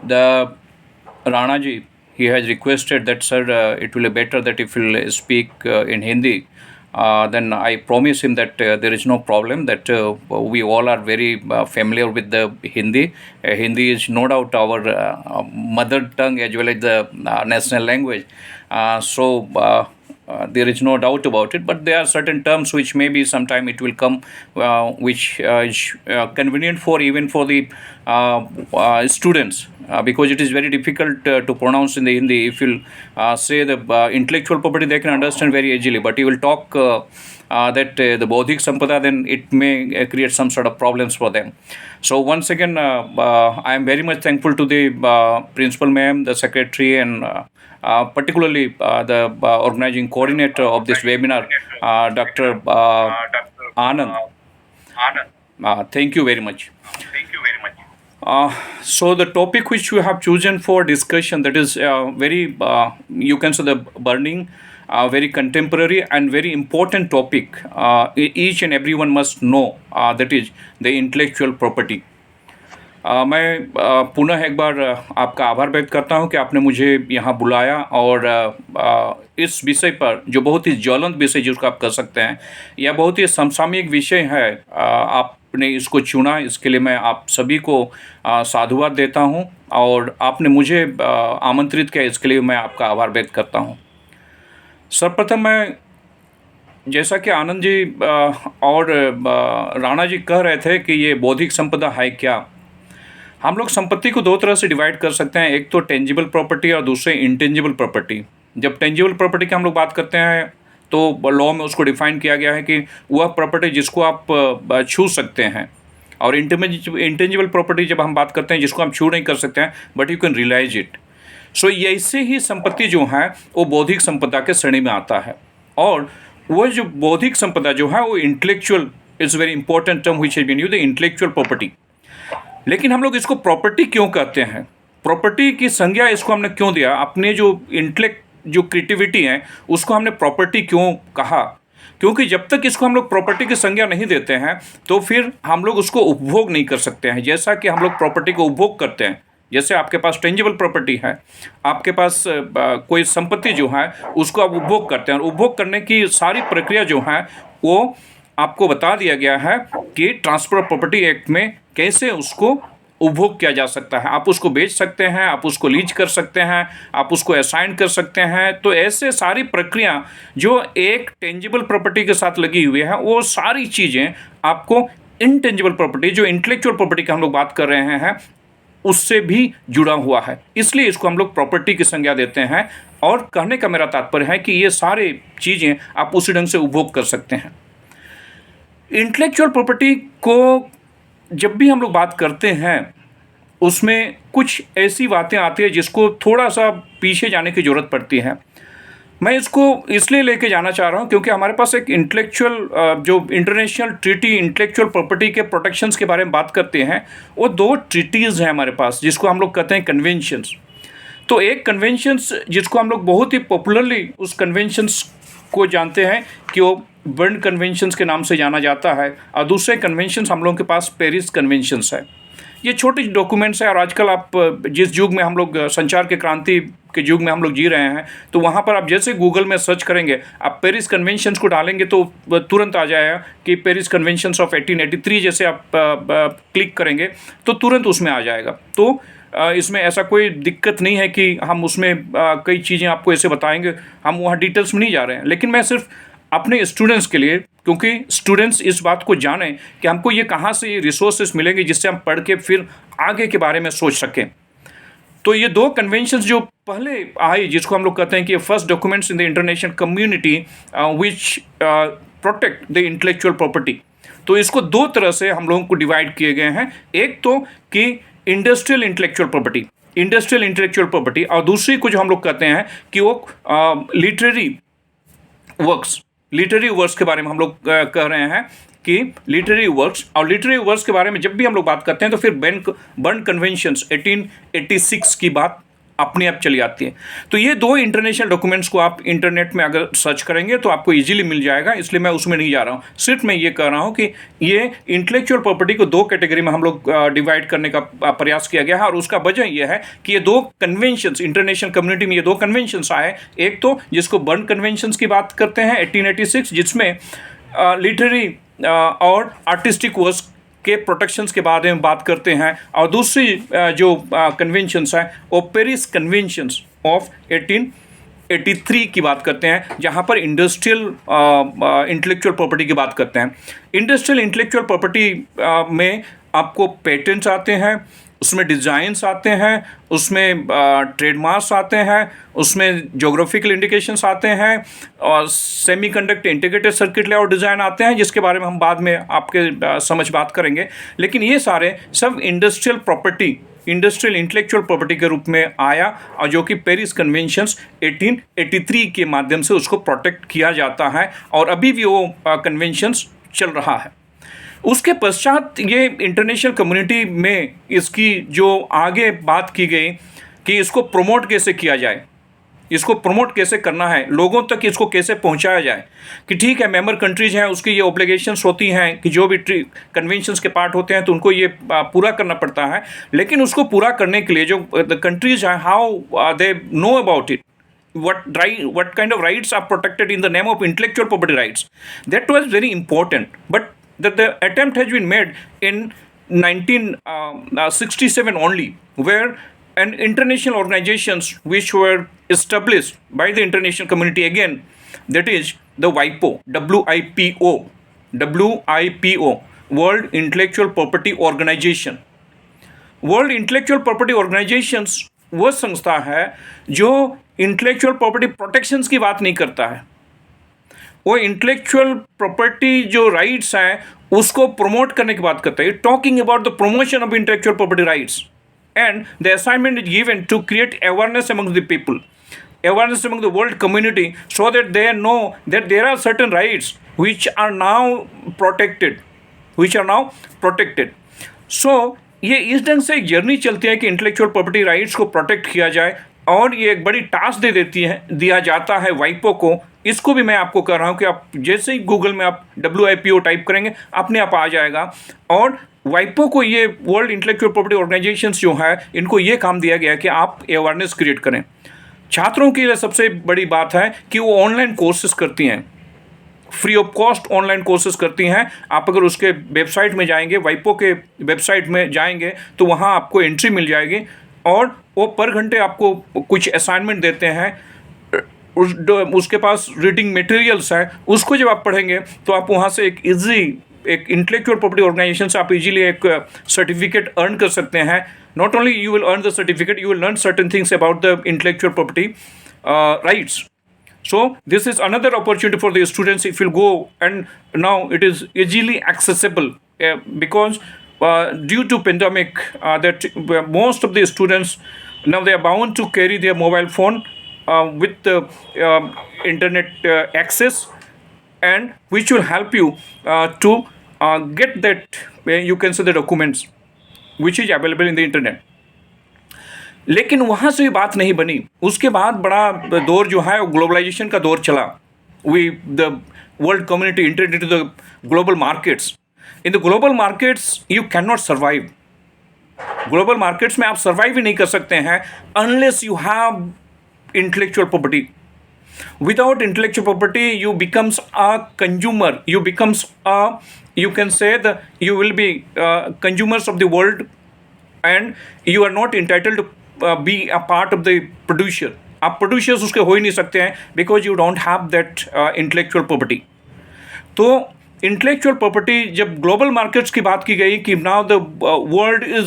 the Rana ji, he has requested that, sir, it will be better that if you'll speak in Hindi. Then I promise him that there is no problem, that we all are very familiar with the Hindi. Hindi is no doubt our mother tongue as well as the national language. There is no doubt about it, but there are certain terms which maybe sometime it will come, which is convenient for even for the students, because it is very difficult to pronounce in the Hindi. If you say the intellectual property, they can understand very easily, but you will talk that the Bodhik Sampada, then it may create some sort of problems for them. So once again, I am very much thankful to the principal ma'am, the secretary, and particularly the organizing coordinator of this webinar, Dr. Anand. Thank you very much. So the topic which we have chosen for discussion, that is very, you can say, the burning, very contemporary and very important topic. Each and everyone must know, that is the intellectual property. मैं पुनः एक बार आपका आभार व्यक्त करता हूं कि आपने मुझे यहाँ बुलाया, और इस विषय पर, जो बहुत ही ज्वलंत विषय जिसको आप कह सकते हैं, यह बहुत ही समसामयिक विषय है, आपने इसको चुना, इसके लिए मैं आप सभी को साधुवाद देता हूं, और आपने मुझे आमंत्रित किया, इसके लिए मैं आपका आभार व्यक्त करता हूं। सर्वप्रथम मैं, जैसा कि आनंद जी और राणा जी कह रहे थे कि ये बौद्धिक संपदा है क्या, हम लोग संपत्ति को दो तरह से डिवाइड कर सकते हैं। एक तो टेंजिबल प्रॉपर्टी और दूसरे इंटेंजिबल प्रॉपर्टी। जब टेंजिबल प्रॉपर्टी की हम लोग बात करते हैं तो लॉ में उसको डिफाइन किया गया है कि वह प्रॉपर्टी जिसको आप छू सकते हैं, और इंटेंजिबल प्रॉपर्टी जब हम बात करते हैं जिसको हम छू नहीं कर सकते हैं, but you can realise it. So ऐसे ही संपत्ति जो है वो बौद्धिक संपदा के श्रेणी में आता है, और वो जो बौद्धिक संपदा जो है वो intellectual, is very important term which has been used, the intellectual property. लेकिन हम लोग इसको प्रॉपर्टी क्यों कहते हैं, प्रॉपर्टी की संज्ञा इसको हमने क्यों दिया, अपने जो इंटेलेक्ट, जो क्रिएटिविटी है, उसको हमने प्रॉपर्टी क्यों कहा? क्योंकि जब तक इसको हम लोग प्रॉपर्टी की संज्ञा नहीं देते हैं तो फिर हम लोग उसको उपभोग नहीं कर सकते हैं। जैसा कि हम लोग प्रॉपर्टी को उपभोग करते हैं, जैसे आपके पास टेंजिबल प्रॉपर्टी है, आपके पास कोई संपत्ति जो है उसको आप उपभोग करते हैं, और उपभोग करने की सारी प्रक्रिया जो है वो आपको बता दिया गया है कि ट्रांसफर प्रॉपर्टी एक्ट में कैसे उसको उपभोग किया जा सकता है। आप उसको बेच सकते हैं, आप उसको लीज कर सकते हैं, आप उसको असाइन कर सकते हैं। तो ऐसे सारी प्रक्रिया जो एक टेंजिबल प्रॉपर्टी के साथ लगी हुई है, वो सारी चीज़ें आपको इनटेंजिबल प्रॉपर्टी, जो इंटेलेक्चुअल प्रॉपर्टी की हम लोग बात कर रहे हैं, उससे भी जुड़ा हुआ है। इसलिए इसको हम लोग प्रॉपर्टी की संज्ञा देते हैं, और कहने का मेरा तात्पर्य है कि ये सारे चीज़ें आप उसी ढंग से उपभोग कर सकते हैं। इंटेलेक्चुअल प्रॉपर्टी को जब भी हम लोग बात करते हैं, उसमें कुछ ऐसी बातें आती है जिसको थोड़ा सा पीछे जाने की ज़रूरत पड़ती है। मैं इसको इसलिए लेके जाना चाह रहा हूँ क्योंकि हमारे पास एक इंटेलेक्चुअल, जो इंटरनेशनल ट्रीटी इंटेलेक्चुअल प्रॉपर्टी के प्रोटेक्शंस के बारे में बात करते हैं, वो दो ट्रीटीज़ हैं हमारे पास, जिसको हम लोग कहते हैं कन्वेंशंस। तो एक कन्वेंशंस जिसको हम लोग बहुत ही पॉपुलरली उस कन्वेंशंस को जानते हैं कि वो बर्न कन्वेंशंस के नाम से जाना जाता है, और दूसरे कन्वेंशंस हम लोगों के पास पेरिस कन्वेंशंस है। ये छोटे डॉक्यूमेंट्स हैं, और आजकल आप जिस युग में हम लोग संचार के क्रांति के युग में हम लोग जी रहे हैं, तो वहाँ पर आप जैसे गूगल में सर्च करेंगे, आप पेरिस कन्वेंशंस को डालेंगे तो तुरंत आ जाएगा कि पेरिस कन्वेंशंस ऑफ 1883 जैसे आप क्लिक करेंगे तो तुरंत उसमें आ जाएगा। तो इसमें ऐसा कोई दिक्कत नहीं है कि हम उसमें कई चीज़ें आपको ऐसे बताएंगे, हम वहाँ डिटेल्स में नहीं जा रहे हैं। लेकिन मैं सिर्फ अपने स्टूडेंट्स के लिए, क्योंकि स्टूडेंट्स इस बात को जानें कि हमको ये कहाँ से ये रिसोर्सेज मिलेंगे जिससे हम पढ़ के फिर आगे के बारे में सोच सकें। तो ये दो कन्वेंशंस जो पहले आई, जिसको हम लोग कहते हैं कि first documents in the international community which protect the intellectual property, तो इसको दो तरह से हम लोगों को डिवाइड किए गए हैं। एक तो कि इंडस्ट्रियल इंटेलेक्चुअल प्रॉपर्टी, और दूसरी को जो हम लोग कहते हैं कि वो लिटरेरी वर्क्स के बारे में हम लोग कह रहे हैं कि लिटरेरी वर्क्स। और लिटरेरी वर्क्स के बारे में जब भी हम लोग बात करते हैं तो फिर बर्न कन्वेंशंस 1886 की बात अपने आप चली आती है। तो ये 2 इंटरनेशनल डॉक्यूमेंट्स को आप इंटरनेट में अगर सर्च करेंगे तो आपको इजीली मिल जाएगा, इसलिए मैं उसमें नहीं जा रहा हूँ। सिर्फ मैं ये कह रहा हूँ कि ये इंटेलेक्चुअल प्रॉपर्टी को 2 कैटेगरी में हम लोग डिवाइड करने का प्रयास किया गया है, और उसका वजह यह है कि ये 2 कन्वेंशंस इंटरनेशनल कम्युनिटी में, ये 2 कन्वेंशंस आए। एक तो जिसको बर्न कन्वेंशंस की बात करते हैं 1886, जिसमें लिटरेरी और आर्टिस्टिक वर्क्स के प्रोटेक्शंस के बारे में बात करते हैं, और दूसरी जो कन्वेंशंस हैं वो पेरिस कन्वेंशंस ऑफ 1883 की बात करते हैं, जहाँ पर इंडस्ट्रियल इंटेलेक्चुअल प्रॉपर्टी की बात करते हैं। इंडस्ट्रियल इंटेलेक्चुअल प्रॉपर्टी में आपको पेटेंट्स आते हैं, उसमें डिज़ाइंस आते हैं, उसमें ट्रेडमार्क्स आते हैं, उसमें ज्योग्राफिकल इंडिकेशंस आते हैं, और semiconductor integrated circuit layout design आते हैं, जिसके बारे में हम बाद में आपके समझ बात करेंगे। लेकिन ये सारे सब industrial property, industrial intellectual property के रूप में आया, और जो कि पेरिस कन्वेंशंस 1883 के माध्यम से उसको प्रोटेक्ट किया जाता है, और अभी भी वो कन्वेंशंस चल रहा है। उसके पश्चात ये इंटरनेशनल कम्युनिटी में इसकी जो आगे बात की गई कि इसको प्रमोट कैसे किया जाए, इसको प्रमोट कैसे करना है, लोगों तक इसको कैसे पहुंचाया जाए, कि ठीक है मेंबर कंट्रीज हैं, उसकी ये ऑब्लिगेशंस होती हैं कि जो भी कन्वेंशंस के पार्ट होते हैं तो उनको ये पूरा करना पड़ता है, लेकिन उसको पूरा करने के लिए जो कंट्रीज हैं, how they know about it, what kind of rights are protected in the name of intellectual property rights, that was very important. But the attempt has been made in 1967 only, where an international organizations which were established by the international community again, that is the WIPO, WIPO, World Intellectual Property Organization. World intellectual property organisations वो संस्था है जो intellectual property protections की बात नहीं करता है, वो इंटेलेक्चुअल प्रॉपर्टी जो राइट्स हैं उसको प्रमोट करने की बात करता है। Talking about the promotion of intellectual property rights, and the assignment is given to create awareness among the people, awareness among the world community, so that they know that there are certain rights which are now protected. So ये इस ढंग से एक journey चलती है कि intellectual property rights को protect किया जाए, और ये एक बड़ी टास्क दिया जाता है वाइपो को। इसको भी मैं आपको कह रहा हूँ कि आप जैसे ही गूगल में आप WIPO टाइप करेंगे अपने आप आ जाएगा, और वाइपो को ये वर्ल्ड इंटेलेक्चुअल प्रॉपर्टी ऑर्गेनाइजेशंस जो है इनको ये काम दिया गया है कि आप अवेयरनेस क्रिएट करें। छात्रों के लिए सबसे बड़ी बात है कि वो ऑनलाइन कोर्सेज करती हैं, free of cost online courses करती हैं। आप अगर उसके वेबसाइट में जाएंगे, वाइपो के वेबसाइट में जाएंगे तो वहाँ आपको एंट्री मिल जाएगी, और वो पर घंटे आपको कुछ असाइनमेंट देते हैं, उसके पास रीडिंग मटेरियल्स है, उसको जब आप पढ़ेंगे तो आप वहाँ से एक इंटेलेक्चुअल प्रॉपर्टी ऑर्गेनाइजेशन से आप इजीली एक सर्टिफिकेट अर्न कर सकते हैं। Not only you will earn the certificate, you will learn certain things about the intellectual property rights. So this is another opportunity for the students if you go, and now it is easily accessible because due to pandemic that most of the students now they are bound to carry their mobile phone with the internet access, and which will help you to get that you can say the documents which is available in the internet. लेकिन वहाँ से भी बात नहीं बनी। उसके बाद बड़ा दौर जो है वो ग्लोबलाइजेशन का दौर चला। The world community entered into the global markets. In the global markets you cannot survive. Global markets में आप सर्वाइव ही नहीं कर सकते हैं unless you have intellectual property. Without intellectual property you becomes a consumer, you can say that you will be consumers of the world, and you are not entitled to be a part of the producer. आप producers उसके हो ही नहीं सकते हैं because you don't have that intellectual property. तो intellectual property जब global markets की बात की गई कि now the world is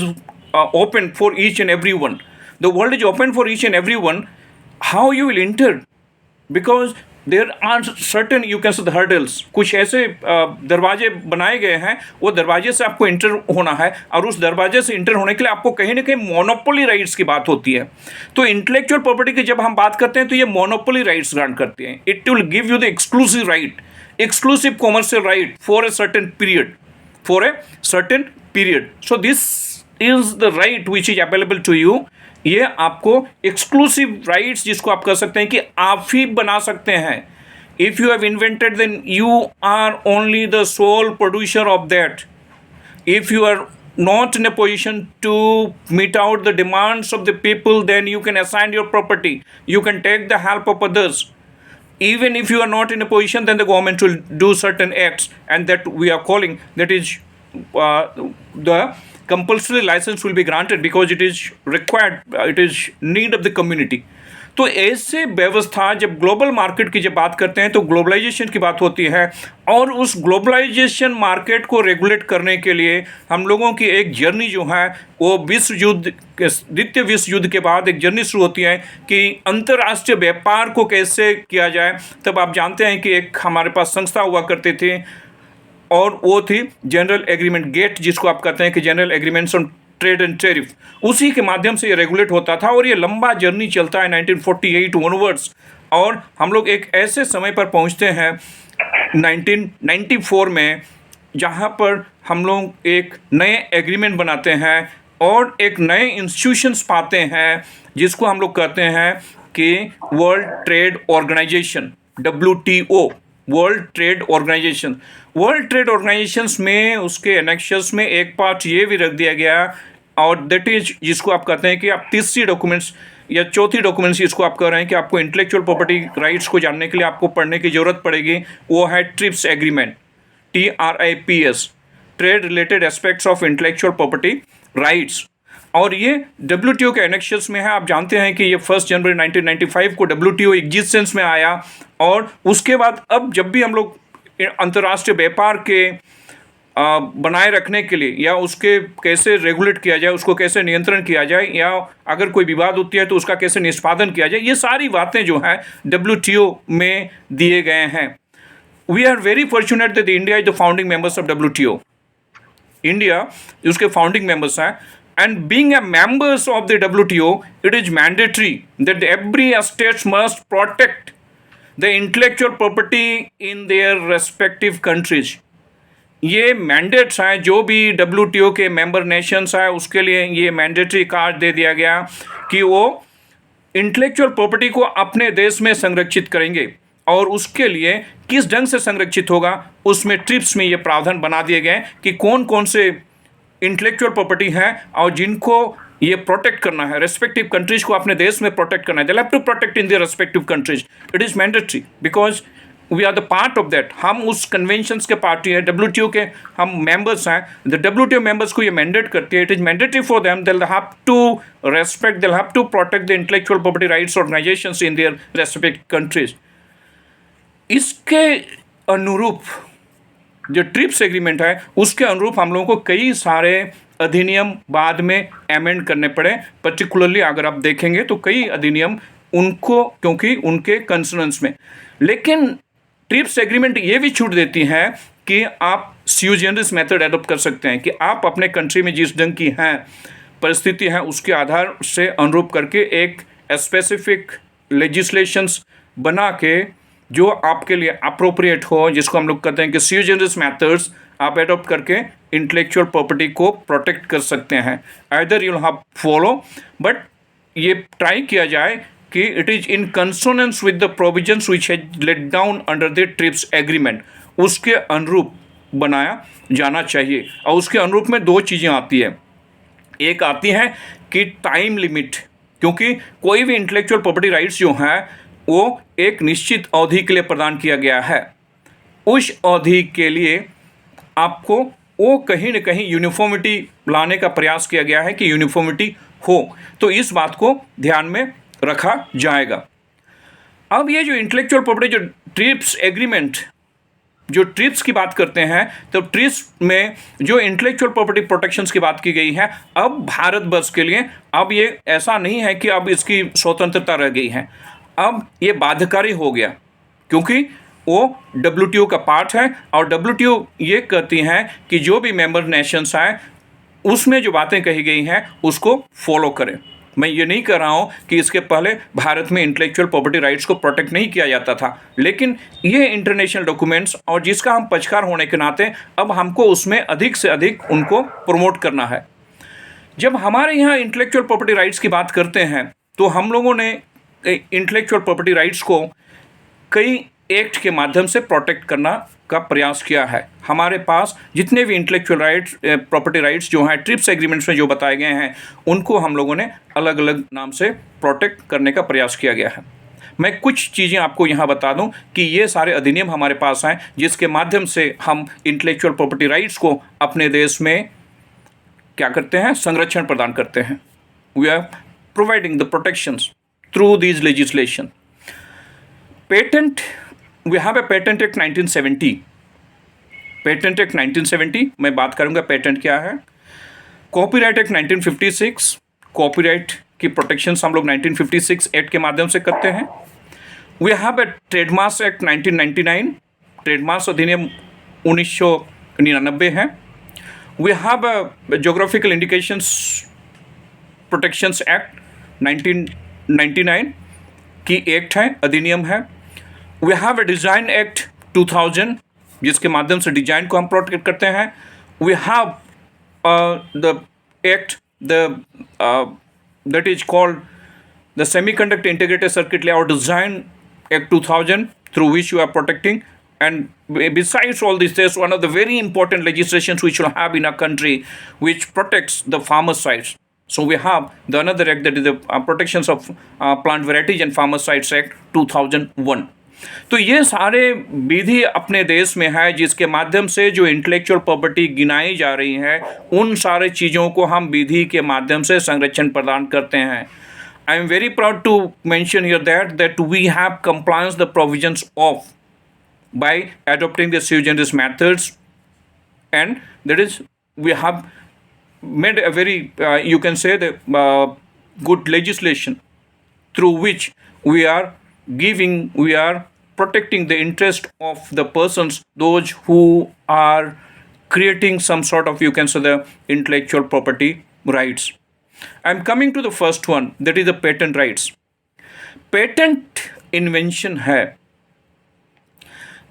open for each and everyone, the world is open for each and everyone, how you will enter? Because there are certain you can say the hurdles, कुछ ऐसे दरवाजे बनाए गए हैं, वो दरवाजे से आपको इंटर होना है, और उस दरवाजे से इंटर होने के लिए आपको कहीं ना कहीं मोनोपोली राइट्स की बात होती है। तो इंटेलेक्चुअल प्रॉपर्टी की जब हम बात करते हैं तो ये मोनोपोली राइट्स ग्रांट करती हैं। It will give you the exclusive right, exclusive commercial right for a certain period, so this is the right which is available to you, ये आपको एक्सक्लूसिव राइट्स जिसको आप कह सकते हैं कि आप ही बना सकते हैं. If you have invented then you are only the sole producer of that. If you are not in a position to meet out the demands of the people, then you can assign your property, you can take the help of others. Even if you are not in a position, then the government will do certain acts, and that we are calling, that is the compulsory license will be granted because it is required, it is need of the community. तो ऐसे व्यवस्था, जब global market की जब बात करते हैं तो ग्लोबलाइजेशन की बात होती है, और उस ग्लोबलाइजेशन मार्केट को रेगुलेट करने के लिए हम लोगों की एक जर्नी जो है वो द्वितीय विश्व युद्ध के बाद एक जर्नी शुरू होती है कि अंतर्राष्ट्रीय व्यापार को कैसे किया जाए. तब आप जानते हैं कि एक हमारे पास संस्था हुआ करते थे, और वो थी जनरल एग्रीमेंट गेट, जिसको आप कहते हैं कि general agreements on trade and tariff. उसी के माध्यम से ये रेगुलेट होता था, और ये लंबा जर्नी चलता है 1948 ऑनवर्ड्स. और हम लोग एक ऐसे समय पर पहुंचते हैं 1994 में, जहां पर हम लोग एक नए एग्रीमेंट बनाते हैं और एक नए इंस्टीट्यूशंस पाते हैं, जिसको हम लोग कहते हैं कि World Trade Organization, WTO, World Trade Organization. World Trade Organizations में उसके एनेक्शंस में एक पार्ट ये भी रख दिया गया, और दैट इज जिसको आप कहते हैं कि आप तीसरी डॉक्यूमेंट्स या चौथी डॉक्यूमेंट्स जिसको आप कह रहे हैं कि आपको इंटेलेक्चुअल प्रॉपर्टी राइट्स को जानने के लिए आपको पढ़ने की ज़रूरत पड़ेगी, वो है trips agreement, TRIPS, trade related aspects of intellectual property rights. और ये WTO के एनेक्शंस में है. आप जानते हैं कि ये 1 जनवरी 1995 को WTO एग्जिस्टेंस में आया, और उसके बाद अब जब भी हम लोग अंतर्राष्ट्रीय व्यापार के बनाए रखने के लिए, या उसके कैसे रेगुलेट किया जाए, उसको कैसे नियंत्रण किया जाए, या अगर कोई विवाद होती है तो उसका कैसे निष्पादन किया जाए, ये सारी बातें जो हैं WTO में दिए गए हैं. We are very fortunate that India is the founding members of WTO. India उसके फाउंडिंग मेंबर्स हैं, and being a members of the WTO, it is mandatory that every state must protect the intellectual property in their respective countries. ये mandates हैं, जो भी WTO के member Nations हैं उसके लिए ये मैंडेटरी कार्ड दे दिया गया कि वो इंटेलेक्चुअल प्रॉपर्टी को अपने देश में संरक्षित करेंगे, और उसके लिए किस ढंग से संरक्षित होगा उसमें ट्रिप्स में ये प्रावधान बना दिए गए कि कौन कौन से इंटेलेक्चुअल प्रॉपर्टी हैं और जिनको ये प्रोटेक्ट करना है, रेस्पेक्टिव कंट्रीज को अपने देश में प्रोटेक्ट करना है. They have to protect in their respective countries. It is mandatory because we are the part of that. हम उस कन्वेंशंस के पार्टी हैं, WTO के हम मेंबर्स हैं. द WTO मेंबर्स को ये मैंडेट करती है. It is mandatory for them. They have to respect, they have to protect the intellectual property rights organizations in their respective countries. इसके अनुरूप जो ट्रिप्स एग्रीमेंट है उसके अनुरूप हम लोगों को कई सारे अधिनियम बाद में अमेंड करने पड़े. पर्टिकुलरली अगर आप देखेंगे तो कई अधिनियम उनको, क्योंकि उनके कंसर्न्स में. लेकिन ट्रिप्स एग्रीमेंट ये भी छूट देती है कि आप स्यू जनरस मेथड एडॉप्ट कर सकते हैं, कि आप अपने कंट्री में जिस ढंग की हैं परिस्थिति है उसके आधार से अनुरूप करके एक स्पेसिफिक लेजिस्लेशंस बना के जो आपके लिए अप्रोप्रिएट हो, जिसको हम लोग कहते हैं कि स्यू जनरस मेथड्स आप एडॉप्ट करके इंटेलेक्चुअल प्रॉपर्टी को प्रोटेक्ट कर सकते हैं. Either you have follow, but ये ट्राई किया जाए कि it is in consonance with the provisions which has laid down under the TRIPS agreement, उसके अनुरूप बनाया जाना चाहिए. और उसके अनुरूप में दो चीज़ें आती है. एक आती है कि टाइम लिमिट, क्योंकि कोई भी इंटेलेक्चुअल प्रॉपर्टी राइट्स जो हैं वो एक निश्चित अवधि के लिए प्रदान किया गया है. उस अवधि के लिए आपको वो कहीं न कहीं यूनिफॉर्मिटी लाने का प्रयास किया गया है कि यूनिफॉर्मिटी हो, तो इस बात को ध्यान में रखा जाएगा. अब ये जो इंटेलेक्चुअल प्रॉपर्टी जो ट्रिप्स एग्रीमेंट, जो ट्रिप्स की बात करते हैं, तो ट्रिप्स में जो इंटेलेक्चुअल प्रॉपर्टी प्रोटेक्शंस की बात की गई है, अब भारतवर्ष के लिए अब ये ऐसा नहीं है कि अब इसकी स्वतंत्रता रह गई है. अब ये बाध्यकारी हो गया, क्योंकि वो WTO का पार्ट है, और WTO ये कहती हैं कि जो भी मेंबर नेशंस हैं उसमें जो बातें कही गई हैं उसको फॉलो करें. मैं ये नहीं कह रहा हूँ कि इसके पहले भारत में इंटेलेक्चुअल प्रॉपर्टी राइट्स को प्रोटेक्ट नहीं किया जाता था, लेकिन ये इंटरनेशनल डॉक्यूमेंट्स और जिसका हम पक्षकार होने के नाते अब हमको उसमें अधिक से अधिक उनको प्रमोट करना है. जब हमारे यहाँ इंटेलेक्चुअल प्रॉपर्टी राइट्स की बात करते हैं तो हम लोगों ने इंटेलेक्चुअल प्रॉपर्टी राइट्स को कई एक्ट के माध्यम से प्रोटेक्ट करना का प्रयास किया है। हमारे पास जितने भी इंटेलेक्चुअल राइट्स प्रॉपर्टी राइट्स जो हैं ट्रिप्स एग्रीमेंट्स में जो बताए गए हैं उनको हम लोगों ने अलग अलग नाम से प्रोटेक्ट करने का प्रयास किया गया है। मैं कुछ चीज़ें आपको यहाँ बता दूं कि ये सारे अधिनियम हमारे पास हैं जिसके माध्यम से हम इंटेलेक्चुअल प्रॉपर्टी राइट्स को अपने देश में क्या करते हैं, संरक्षण प्रदान करते हैं। We are providing the protections through these legislation. Patent, we have a patent act 1970। Patent act 1970 मैं बात करूंगा पेटेंट क्या है। कॉपीराइट एक्ट 1956, कॉपीराइट की प्रोटेक्शंस हम लोग 1956 एक्ट के माध्यम से करते हैं। We have a trademarks act 1999, trademarks अधिनियम 1999 है। We have a geographical indications protections act 1999 की एक्ट है, अधिनियम है। We have a design act 2000 जिसके माध्यम से डिजाइन को हम प्रोटेक्ट करते हैं। We have the act that is called the semiconductor integrated circuit layout design act 2000 through which you are protecting. And besides all this, there's one of the very important legislations we should have in our country which protects the farmer sites. So we have the another act that is the protections of plant varieties and farmer sites act 2001. तो ये सारे विधि अपने देश में है जिसके माध्यम से जो इंटेलेक्चुअल प्रॉपर्टी गिनाई जा रही है उन सारे चीज़ों को हम विधि के माध्यम से संरक्षण प्रदान करते हैं। I am very proud to mention here that we have compliance the provisions of by adopting the sui generis methods, and that is we have made a very you can say the good legislation through which we are protecting the interest of the persons, those who are creating some sort of, you can say, the intellectual property rights. I am coming to the first one, that is the patent rights. Patent invention है।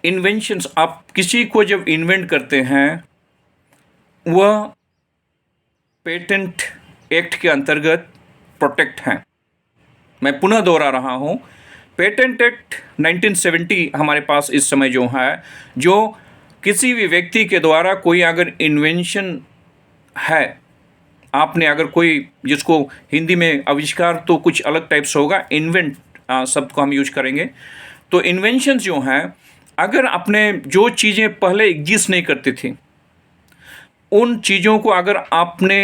Inventions, आप किसी को जब invent करते हैं वह patent act के अंतर्गत प्रोटेक्ट हैं। मैं पुनः दोहरा रहा हूँ, पेटेंट एक्ट 1970 हमारे पास इस समय जो है, जो किसी भी व्यक्ति के द्वारा कोई अगर इन्वेंशन है, आपने अगर कोई, जिसको हिंदी में आविष्कार तो कुछ अलग टाइप से होगा, इन्वेंट शब्द को हम यूज करेंगे। तो इन्वेंशंस जो हैं, अगर आपने जो चीज़ें पहले एग्जिस्ट नहीं करती थी उन चीज़ों को अगर आपने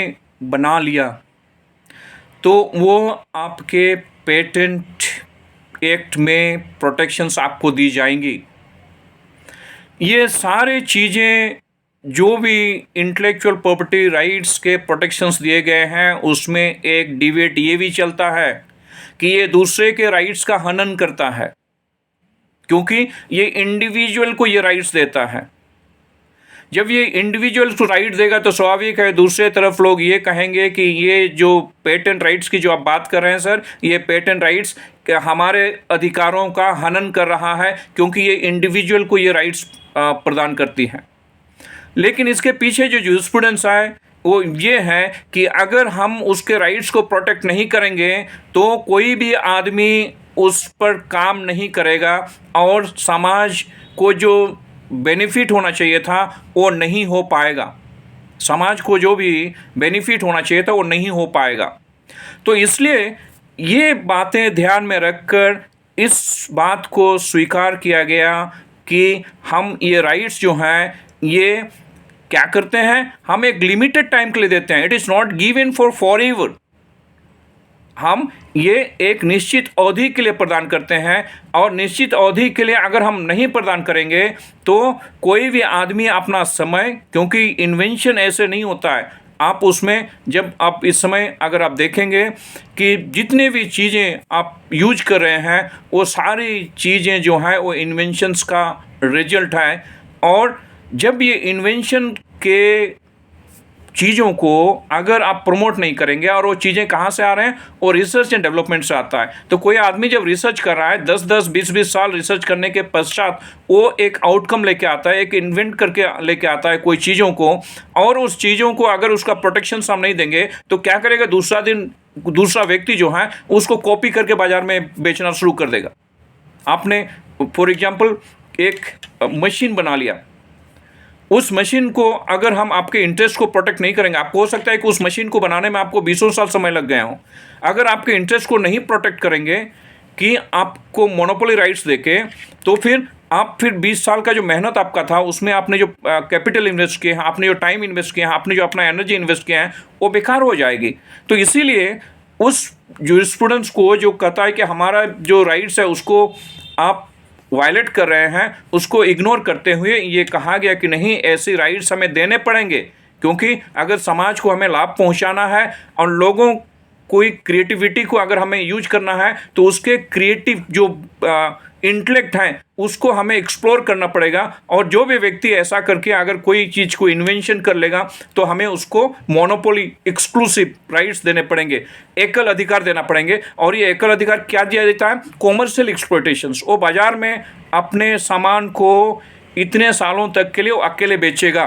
बना लिया तो वो आपके पेटेंट एक्ट में प्रोटेक्शंस आपको दी जाएंगी। ये सारे चीज़ें जो भी इंटेलेक्चुअल प्रॉपर्टी राइट्स के प्रोटेक्शंस दिए गए हैं उसमें एक डिबेट ये भी चलता है कि ये दूसरे के राइट्स का हनन करता है, क्योंकि ये इंडिविजुअल को ये राइट्स देता है। जब ये इंडिविजुअल को राइट देगा तो स्वाभाविक है दूसरे तरफ लोग ये कहेंगे कि ये जो पेटेंट राइट्स की जो आप बात कर रहे हैं सर, ये पेटेंट राइट्स हमारे अधिकारों का हनन कर रहा है क्योंकि ये इंडिविजुअल को ये राइट्स प्रदान करती है। लेकिन इसके पीछे जो जूरिस्प्रूडेंस है वो ये है कि अगर हम उसके राइट्स को प्रोटेक्ट नहीं करेंगे तो कोई भी आदमी उस पर काम नहीं करेगा और समाज को जो बेनिफिट होना चाहिए था वो नहीं हो पाएगा। समाज को जो भी बेनिफिट होना चाहिए था वो नहीं हो पाएगा। तो इसलिए ये बातें ध्यान में रखकर इस बात को स्वीकार किया गया कि हम ये राइट्स जो हैं ये क्या करते हैं, हम एक लिमिटेड टाइम के लिए देते हैं। It is not given for ever. हम ये एक निश्चित अवधि के लिए प्रदान करते हैं और निश्चित अवधि के लिए अगर हम नहीं प्रदान करेंगे तो कोई भी आदमी अपना समय, क्योंकि इन्वेंशन ऐसे नहीं होता है, आप उसमें जब आप इस समय अगर आप देखेंगे कि जितने भी चीज़ें आप यूज कर रहे हैं वो सारी चीज़ें जो हैं वो इन्वेंशंस का रिजल्ट है। और जब ये इन्वेंशन के चीज़ों को अगर आप प्रमोट नहीं करेंगे, और वो चीज़ें कहाँ से आ रहे हैं, वो रिसर्च एंड डेवलपमेंट से आता है। तो कोई आदमी जब रिसर्च कर रहा है 10-10, 20-20 साल रिसर्च करने के पश्चात वो एक आउटकम लेके आता है, एक इन्वेंट करके लेके आता है कोई चीज़ों को, और उस चीज़ों को अगर उसका प्रोटेक्शन हम नहीं देंगे तो क्या करेगा, दूसरा व्यक्ति जो है उसको कॉपी करके बाजार में बेचना शुरू कर देगा। आपने फॉर एग्जाम्पल एक मशीन बना लिया, उस मशीन को अगर हम आपके इंटरेस्ट को प्रोटेक्ट नहीं करेंगे, आपको हो सकता है कि उस मशीन को बनाने में आपको 20 साल समय लग गए हों, अगर आपके इंटरेस्ट को नहीं प्रोटेक्ट करेंगे कि आपको मोनोपोली राइट्स देके, तो फिर 20 साल का जो मेहनत आपका था, उसमें आपने जो कैपिटल इन्वेस्ट किए हैं, आपने जो टाइम इन्वेस्ट किया है, आपने जो अपना एनर्जी इन्वेस्ट किया है, वो बेकार हो जाएगी। तो इसीलिए उस जूरिस्प्रूडेंस को जो कहता है कि हमारा जो राइट्स है उसको आप वायलेट कर रहे हैं, उसको इग्नोर करते हुए ये कहा गया कि नहीं, ऐसी राइट्स हमें देने पड़ेंगे, क्योंकि अगर समाज को हमें लाभ पहुंचाना है और लोगों कोई क्रिएटिविटी को अगर हमें यूज करना है, तो उसके क्रिएटिव जो इंटेलेक्ट हैं उसको हमें एक्सप्लोर करना पड़ेगा। और जो भी व्यक्ति ऐसा करके अगर कोई चीज़ को इन्वेंशन कर लेगा, तो हमें उसको मोनोपोली एक्सक्लूसिव राइट्स देने पड़ेंगे, एकल अधिकार देना पड़ेंगे। और ये एकल अधिकार क्या दिया जाता है, कॉमर्शियल एक्सप्लॉयटेशंस। वो बाजार में अपने सामान को इतने सालों तक के लिए वो अकेले बेचेगा,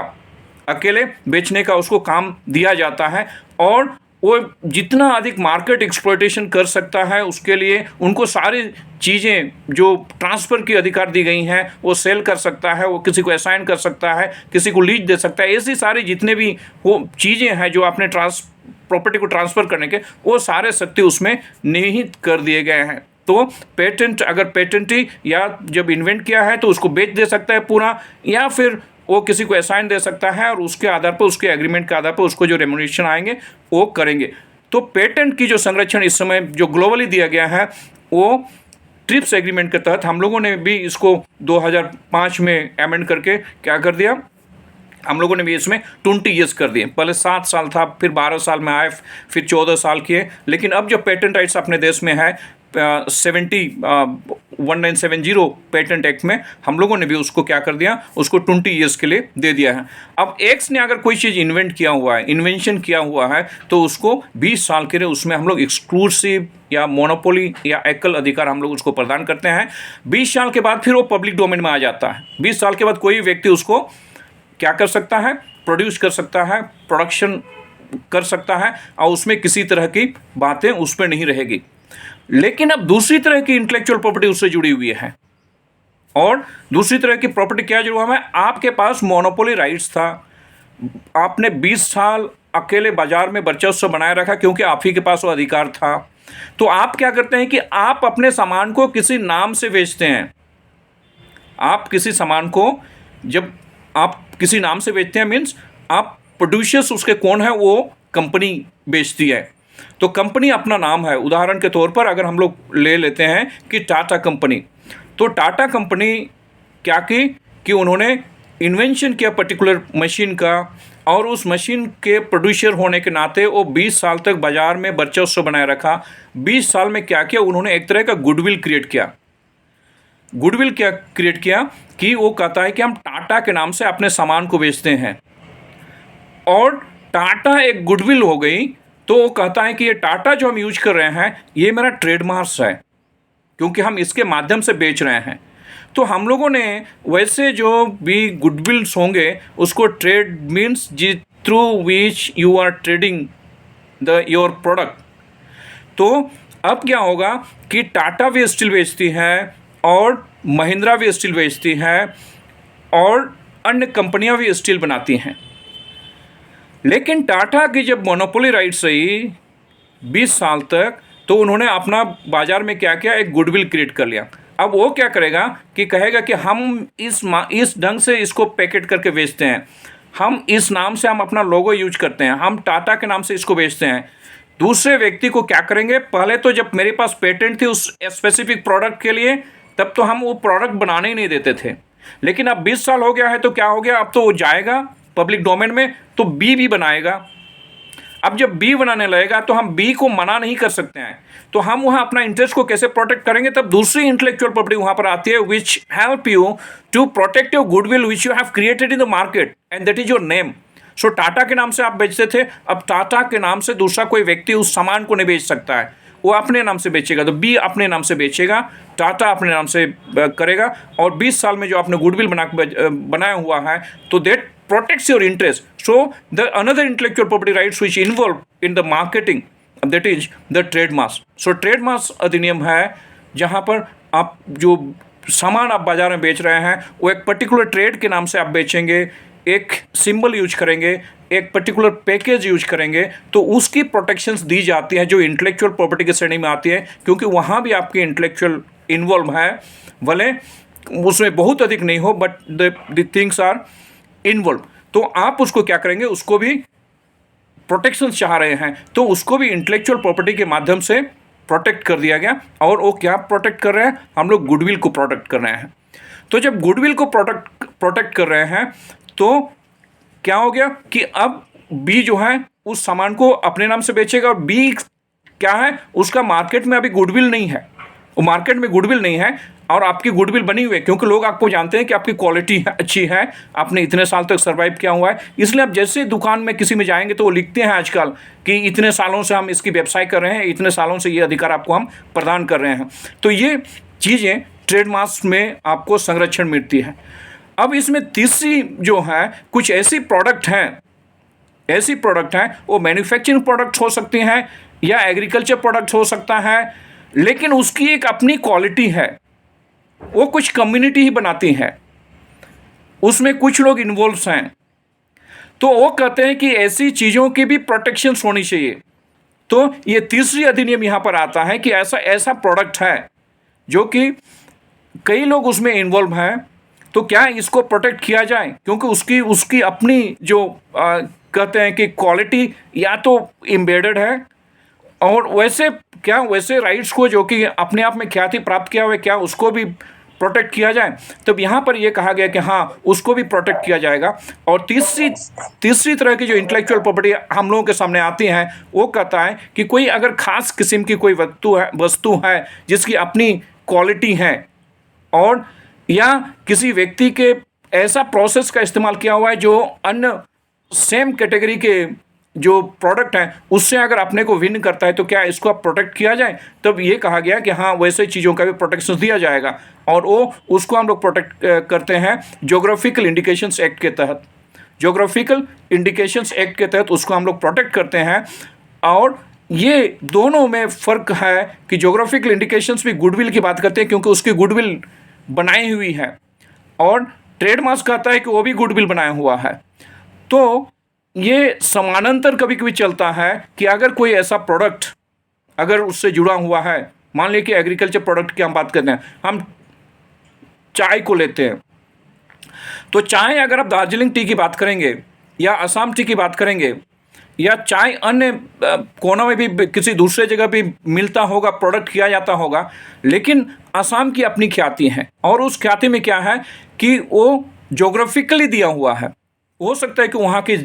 अकेले बेचने का उसको काम दिया जाता है, और वो जितना अधिक मार्केट एक्सप्लॉयटेशन कर सकता है उसके लिए उनको सारी चीज़ें जो ट्रांसफ़र की अधिकार दी गई हैं वो सेल कर सकता है, वो किसी को असाइन कर सकता है, किसी को लीज दे सकता है। ऐसी सारी जितने भी वो चीज़ें हैं जो आपने प्रॉपर्टी को ट्रांसफ़र करने के, वो सारे शक्ति उसमें निहित कर दिए गए हैं। तो पेटेंट, अगर पेटेंटी या जब इन्वेंट किया है तो उसको बेच दे सकता है पूरा, या फिर वो किसी को असाइन दे सकता है, और उसके आधार पर, उसके एग्रीमेंट के आधार पर उसको जो रेम्युनरेशन आएंगे वो करेंगे। तो पेटेंट की जो संरक्षण इस समय जो ग्लोबली दिया गया है, वो ट्रिप्स एग्रीमेंट के तहत हम लोगों ने भी इसको 2005 में अमेंड करके क्या कर दिया, हम लोगों ने भी इसमें 20 ईयर्स कर दिए। पहले 7 साल था, फिर 12 साल में आए, फिर 14 साल किए। लेकिन अब जो पेटेंट राइट्स अपने देश में है 1970 पेटेंट एक्ट में, हम लोगों ने भी उसको क्या कर दिया, उसको 20 ईयर्स के लिए दे दिया है। अब एक्स ने अगर कोई चीज़ इन्वेंशन किया हुआ है, तो उसको 20 साल के लिए उसमें हम लोग एक्सक्लूसिव या मोनोपोली या एकल अधिकार हम लोग उसको प्रदान करते हैं। 20 साल के बाद फिर वो पब्लिक डोमेन में आ जाता है। 20 साल के बाद कोई व्यक्ति उसको क्या कर सकता है, प्रोड्यूस कर सकता है, प्रोडक्शन कर सकता है, और उसमें किसी तरह की बातें उस पर नहीं रहेगी। लेकिन अब दूसरी तरह की इंटेलेक्चुअल प्रॉपर्टी उससे जुड़ी हुई है, और दूसरी तरह की प्रॉपर्टी क्या जुड़ा हुआ है, आपके पास मोनोपोली राइट्स था, आपने 20 साल अकेले बाजार में वर्चस्व बनाए रखा क्योंकि आप ही के पास वो अधिकार था। तो आप क्या करते हैं कि आप अपने सामान को किसी नाम से बेचते हैं। आप किसी सामान को जब आप किसी नाम से बेचते हैं, मीन्स आप प्रोड्यूसर्स उसके कौन है, वो कंपनी बेचती है। तो कंपनी अपना नाम है। उदाहरण के तौर पर अगर हम लोग ले लेते हैं कि टाटा कंपनी, तो टाटा कंपनी क्या की कि उन्होंने इन्वेंशन किया पर्टिकुलर मशीन का, और उस मशीन के प्रोड्यूसर होने के नाते वो 20 साल तक बाजार में वर्चस्व बनाए रखा। 20 साल में क्या किया, उन्होंने एक तरह का गुडविल क्रिएट किया। गुडविल क्या क्रिएट किया कि वो कहता है कि हम टाटा के नाम से अपने सामान को बेचते हैं, और टाटा एक गुडविल हो गई। तो वो कहता है कि ये टाटा जो हम यूज कर रहे हैं, ये मेरा ट्रेडमार्क्स है, क्योंकि हम इसके माध्यम से बेच रहे हैं। तो हम लोगों ने वैसे जो भी गुडविल्स होंगे उसको ट्रेड मीन्स जी through which you are trading your product. तो अब क्या होगा कि टाटा भी स्टील बेचती है, और महिंद्रा भी स्टील बेचती है, और अन्य कंपनियां भी स्टील बनाती हैं। लेकिन टाटा की जब मोनोपोली राइट्स रही 20 साल तक, तो उन्होंने अपना बाजार में क्या किया, एक गुडविल क्रिएट कर लिया। अब वो क्या करेगा कि कहेगा कि हम इस ढंग से इसको पैकेट करके बेचते हैं, हम इस नाम से हम अपना लोगो यूज करते हैं, हम टाटा के नाम से इसको बेचते हैं। दूसरे व्यक्ति को क्या करेंगे, पहले तो जब मेरे पास पेटेंट थी उस स्पेसिफिक प्रोडक्ट के लिए, तब तो हम वो प्रोडक्ट बनाने ही नहीं देते थे। लेकिन अब 20 साल हो गया है, तो क्या हो गया, अब तो वो जाएगा पब्लिक डोमेन में, तो बी बनाएगा। अब जब बी बनाने लगेगा तो हम बी को मना नहीं कर सकते हैं। तो हम वहाँ अपना इंटरेस्ट को कैसे प्रोटेक्ट करेंगे, तब दूसरी इंटेलेक्चुअल प्रॉपर्टी वहाँ पर आती है, which help you to protect your goodwill which you have created in the market, and that is your name. So Tata के नाम से आप बेचते थे, अब टाटा के नाम से दूसरा कोई व्यक्ति उस सामान को नहीं बेच सकता है, वो अपने नाम से बेचेगा। तो बी अपने नाम से बेचेगा, टाटा अपने नाम से करेगा, और 20 साल में जो आपने गुडविल बनाया हुआ है, तो that protects your interest. So the another intellectual property rights which involve in the marketing, that is the trademarks. So trademarks अधिनियम है जहाँ पर आप जो सामान आप बाजार में बेच रहे हैं वो एक पर्टिकुलर ट्रेड के नाम से आप बेचेंगे, एक सिंबल यूज करेंगे, एक पर्टिकुलर पैकेज यूज करेंगे, तो उसकी प्रोटेक्शंस दी जाती हैं जो इंटेलेक्चुअल प्रॉपर्टी की श्रेणी में आती है, क्योंकि वहाँ भी आपके इंटेलेक्चुअल इन्वॉल्व है, भले उसमें बहुत अधिक नहीं हो, but the things are involve. तो आप उसको क्या करेंगे, उसको भी प्रोटेक्शन चाह रहे हैं, तो उसको भी इंटेलेक्चुअल प्रॉपर्टी के माध्यम से प्रोटेक्ट कर दिया गया। और वो क्या प्रोटेक्ट कर रहे हैं, हम लोग गुडविल को प्रोटेक्ट कर रहे हैं। तो जब गुडविल को प्रोटेक्ट कर रहे हैं तो क्या हो गया कि अब बी जो है उस सामान को अपने नाम से बेचेगा, और बी क्या है, उसका मार्केट में अभी गुडविल नहीं है, वो मार्केट में गुडविल नहीं है, और आपकी गुडविल बनी हुई है क्योंकि लोग आपको जानते हैं कि आपकी क्वालिटी अच्छी है, आपने इतने साल तक सर्वाइव किया हुआ है। इसलिए आप जैसे दुकान में किसी में जाएंगे तो वो लिखते हैं आजकल कि इतने सालों से हम इसकी व्यवसाय कर रहे हैं, इतने सालों से ये अधिकार आपको हम प्रदान कर रहे हैं। तो ये चीज़ें ट्रेडमार्क्स में आपको संरक्षण मिलती है। अब इसमें तीसरी जो है, कुछ ऐसी प्रोडक्ट हैं वो मैन्युफैक्चरिंग प्रोडक्ट हो सकती हैं या एग्रीकल्चर प्रोडक्ट हो सकता है, लेकिन उसकी एक अपनी क्वालिटी है, वो कुछ कम्युनिटी ही बनाती है, उसमें कुछ लोग इन्वॉल्व हैं, तो वो कहते हैं कि ऐसी चीज़ों की भी प्रोटेक्शन होनी चाहिए। तो ये तीसरी अधिनियम यहाँ पर आता है कि ऐसा प्रोडक्ट है जो कि कई लोग उसमें इन्वॉल्व हैं, तो क्या इसको प्रोटेक्ट किया जाए, क्योंकि उसकी अपनी जो कहते हैं कि क्वालिटी या तो एम्बेडेड है, और वैसे राइट्स को जो कि अपने आप में ख्याति प्राप्त किया हुआ है, क्या उसको भी प्रोटेक्ट किया जाए। तो यहाँ पर ये कहा गया कि हाँ, उसको भी प्रोटेक्ट किया जाएगा। और तीसरी तरह की जो इंटेलेक्चुअल प्रॉपर्टी हम लोगों के सामने आती है, वो कहता है कि कोई अगर खास किस्म की कोई वस्तु है जिसकी अपनी क्वालिटी है, और या किसी व्यक्ति के ऐसा प्रोसेस का इस्तेमाल किया हुआ है जो अन्य सेम कैटेगरी के जो प्रोडक्ट हैं उससे अगर अपने को विन करता है, तो क्या इसको आप प्रोटेक्ट किया जाए। तब ये कहा गया कि हाँ, वैसे चीज़ों का भी प्रोटेक्शन दिया जाएगा, और उसको हम लोग प्रोटेक्ट करते हैं ज्योग्राफिकल इंडिकेशंस एक्ट के तहत। ज्योग्राफिकल इंडिकेशंस एक्ट के तहत उसको हम लोग प्रोटेक्ट करते हैं। और ये दोनों में फ़र्क है कि ज्योग्राफिकल इंडिकेशंस भी गुडविल की बात करते हैं क्योंकि उसकी गुडविल बनाई हुई है, और ट्रेडमार्क्स कहता है कि वो भी गुडविल बनाया हुआ है। तो ये समानांतर कभी कभी चलता है कि अगर कोई ऐसा प्रोडक्ट अगर उससे जुड़ा हुआ है, मान लीजिए कि एग्रीकल्चर प्रोडक्ट की हम बात करते हैं, हम चाय को लेते हैं, तो चाय अगर आप दार्जिलिंग टी की बात करेंगे या असम टी की बात करेंगे, या चाय अन्य कोनों में भी किसी दूसरे जगह भी मिलता होगा, प्रोडक्ट किया जाता होगा, लेकिन असम की अपनी ख्याति है, और उस ख्याति में क्या है कि वो जोग्राफिकली दिया हुआ है। हो सकता है कि वहाँ की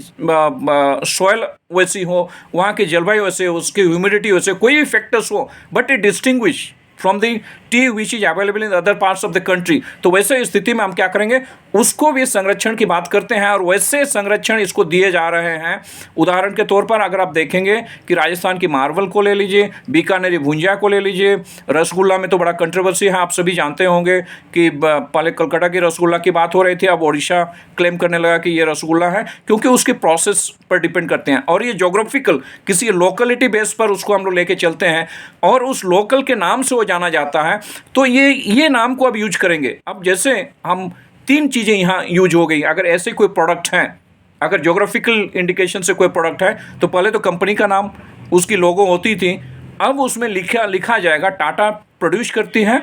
सॉइल वैसी हो, वहाँ की जलवायु वैसे हो, उसकी ह्यूमिडिटी वैसे, कोई भी फैक्टर्स हो, but it distinguish from the T which is available in other parts of the country. तो वैसे स्थिति में हम क्या करेंगे, उसको भी संरक्षण की बात करते हैं, और वैसे संरक्षण इसको दिए जा रहे हैं। उदाहरण के तौर पर अगर आप देखेंगे कि राजस्थान की मार्वल को ले लीजिए, बीकानेरी भुंजिया को ले लीजिए, रसगुल्ला में तो बड़ा कंट्रोवर्सी है, आप सभी जानते होंगे कि पहले कलकत्ता की रसगुल्ला की बात हो रही थी, अब ओडिशा क्लेम करने लगा कि ये रसगुल्ला है, क्योंकि उसके प्रोसेस पर डिपेंड करते हैं। और ये जोग्राफिकल किसी लोकलिटी बेस पर उसको हम लोग लेके चलते हैं, और उस लोकल के नाम से वो जाना जाता है, तो ये नाम को अब यूज करेंगे। अब जैसे हम 3 चीज़ें यहाँ यूज हो गई। अगर ऐसे कोई प्रोडक्ट हैं, अगर ज्योग्राफिकल इंडिकेशन से कोई प्रोडक्ट है, तो पहले तो कंपनी का नाम, उसकी लोगो होती थी, अब उसमें लिखा जाएगा टाटा प्रोड्यूस करती है,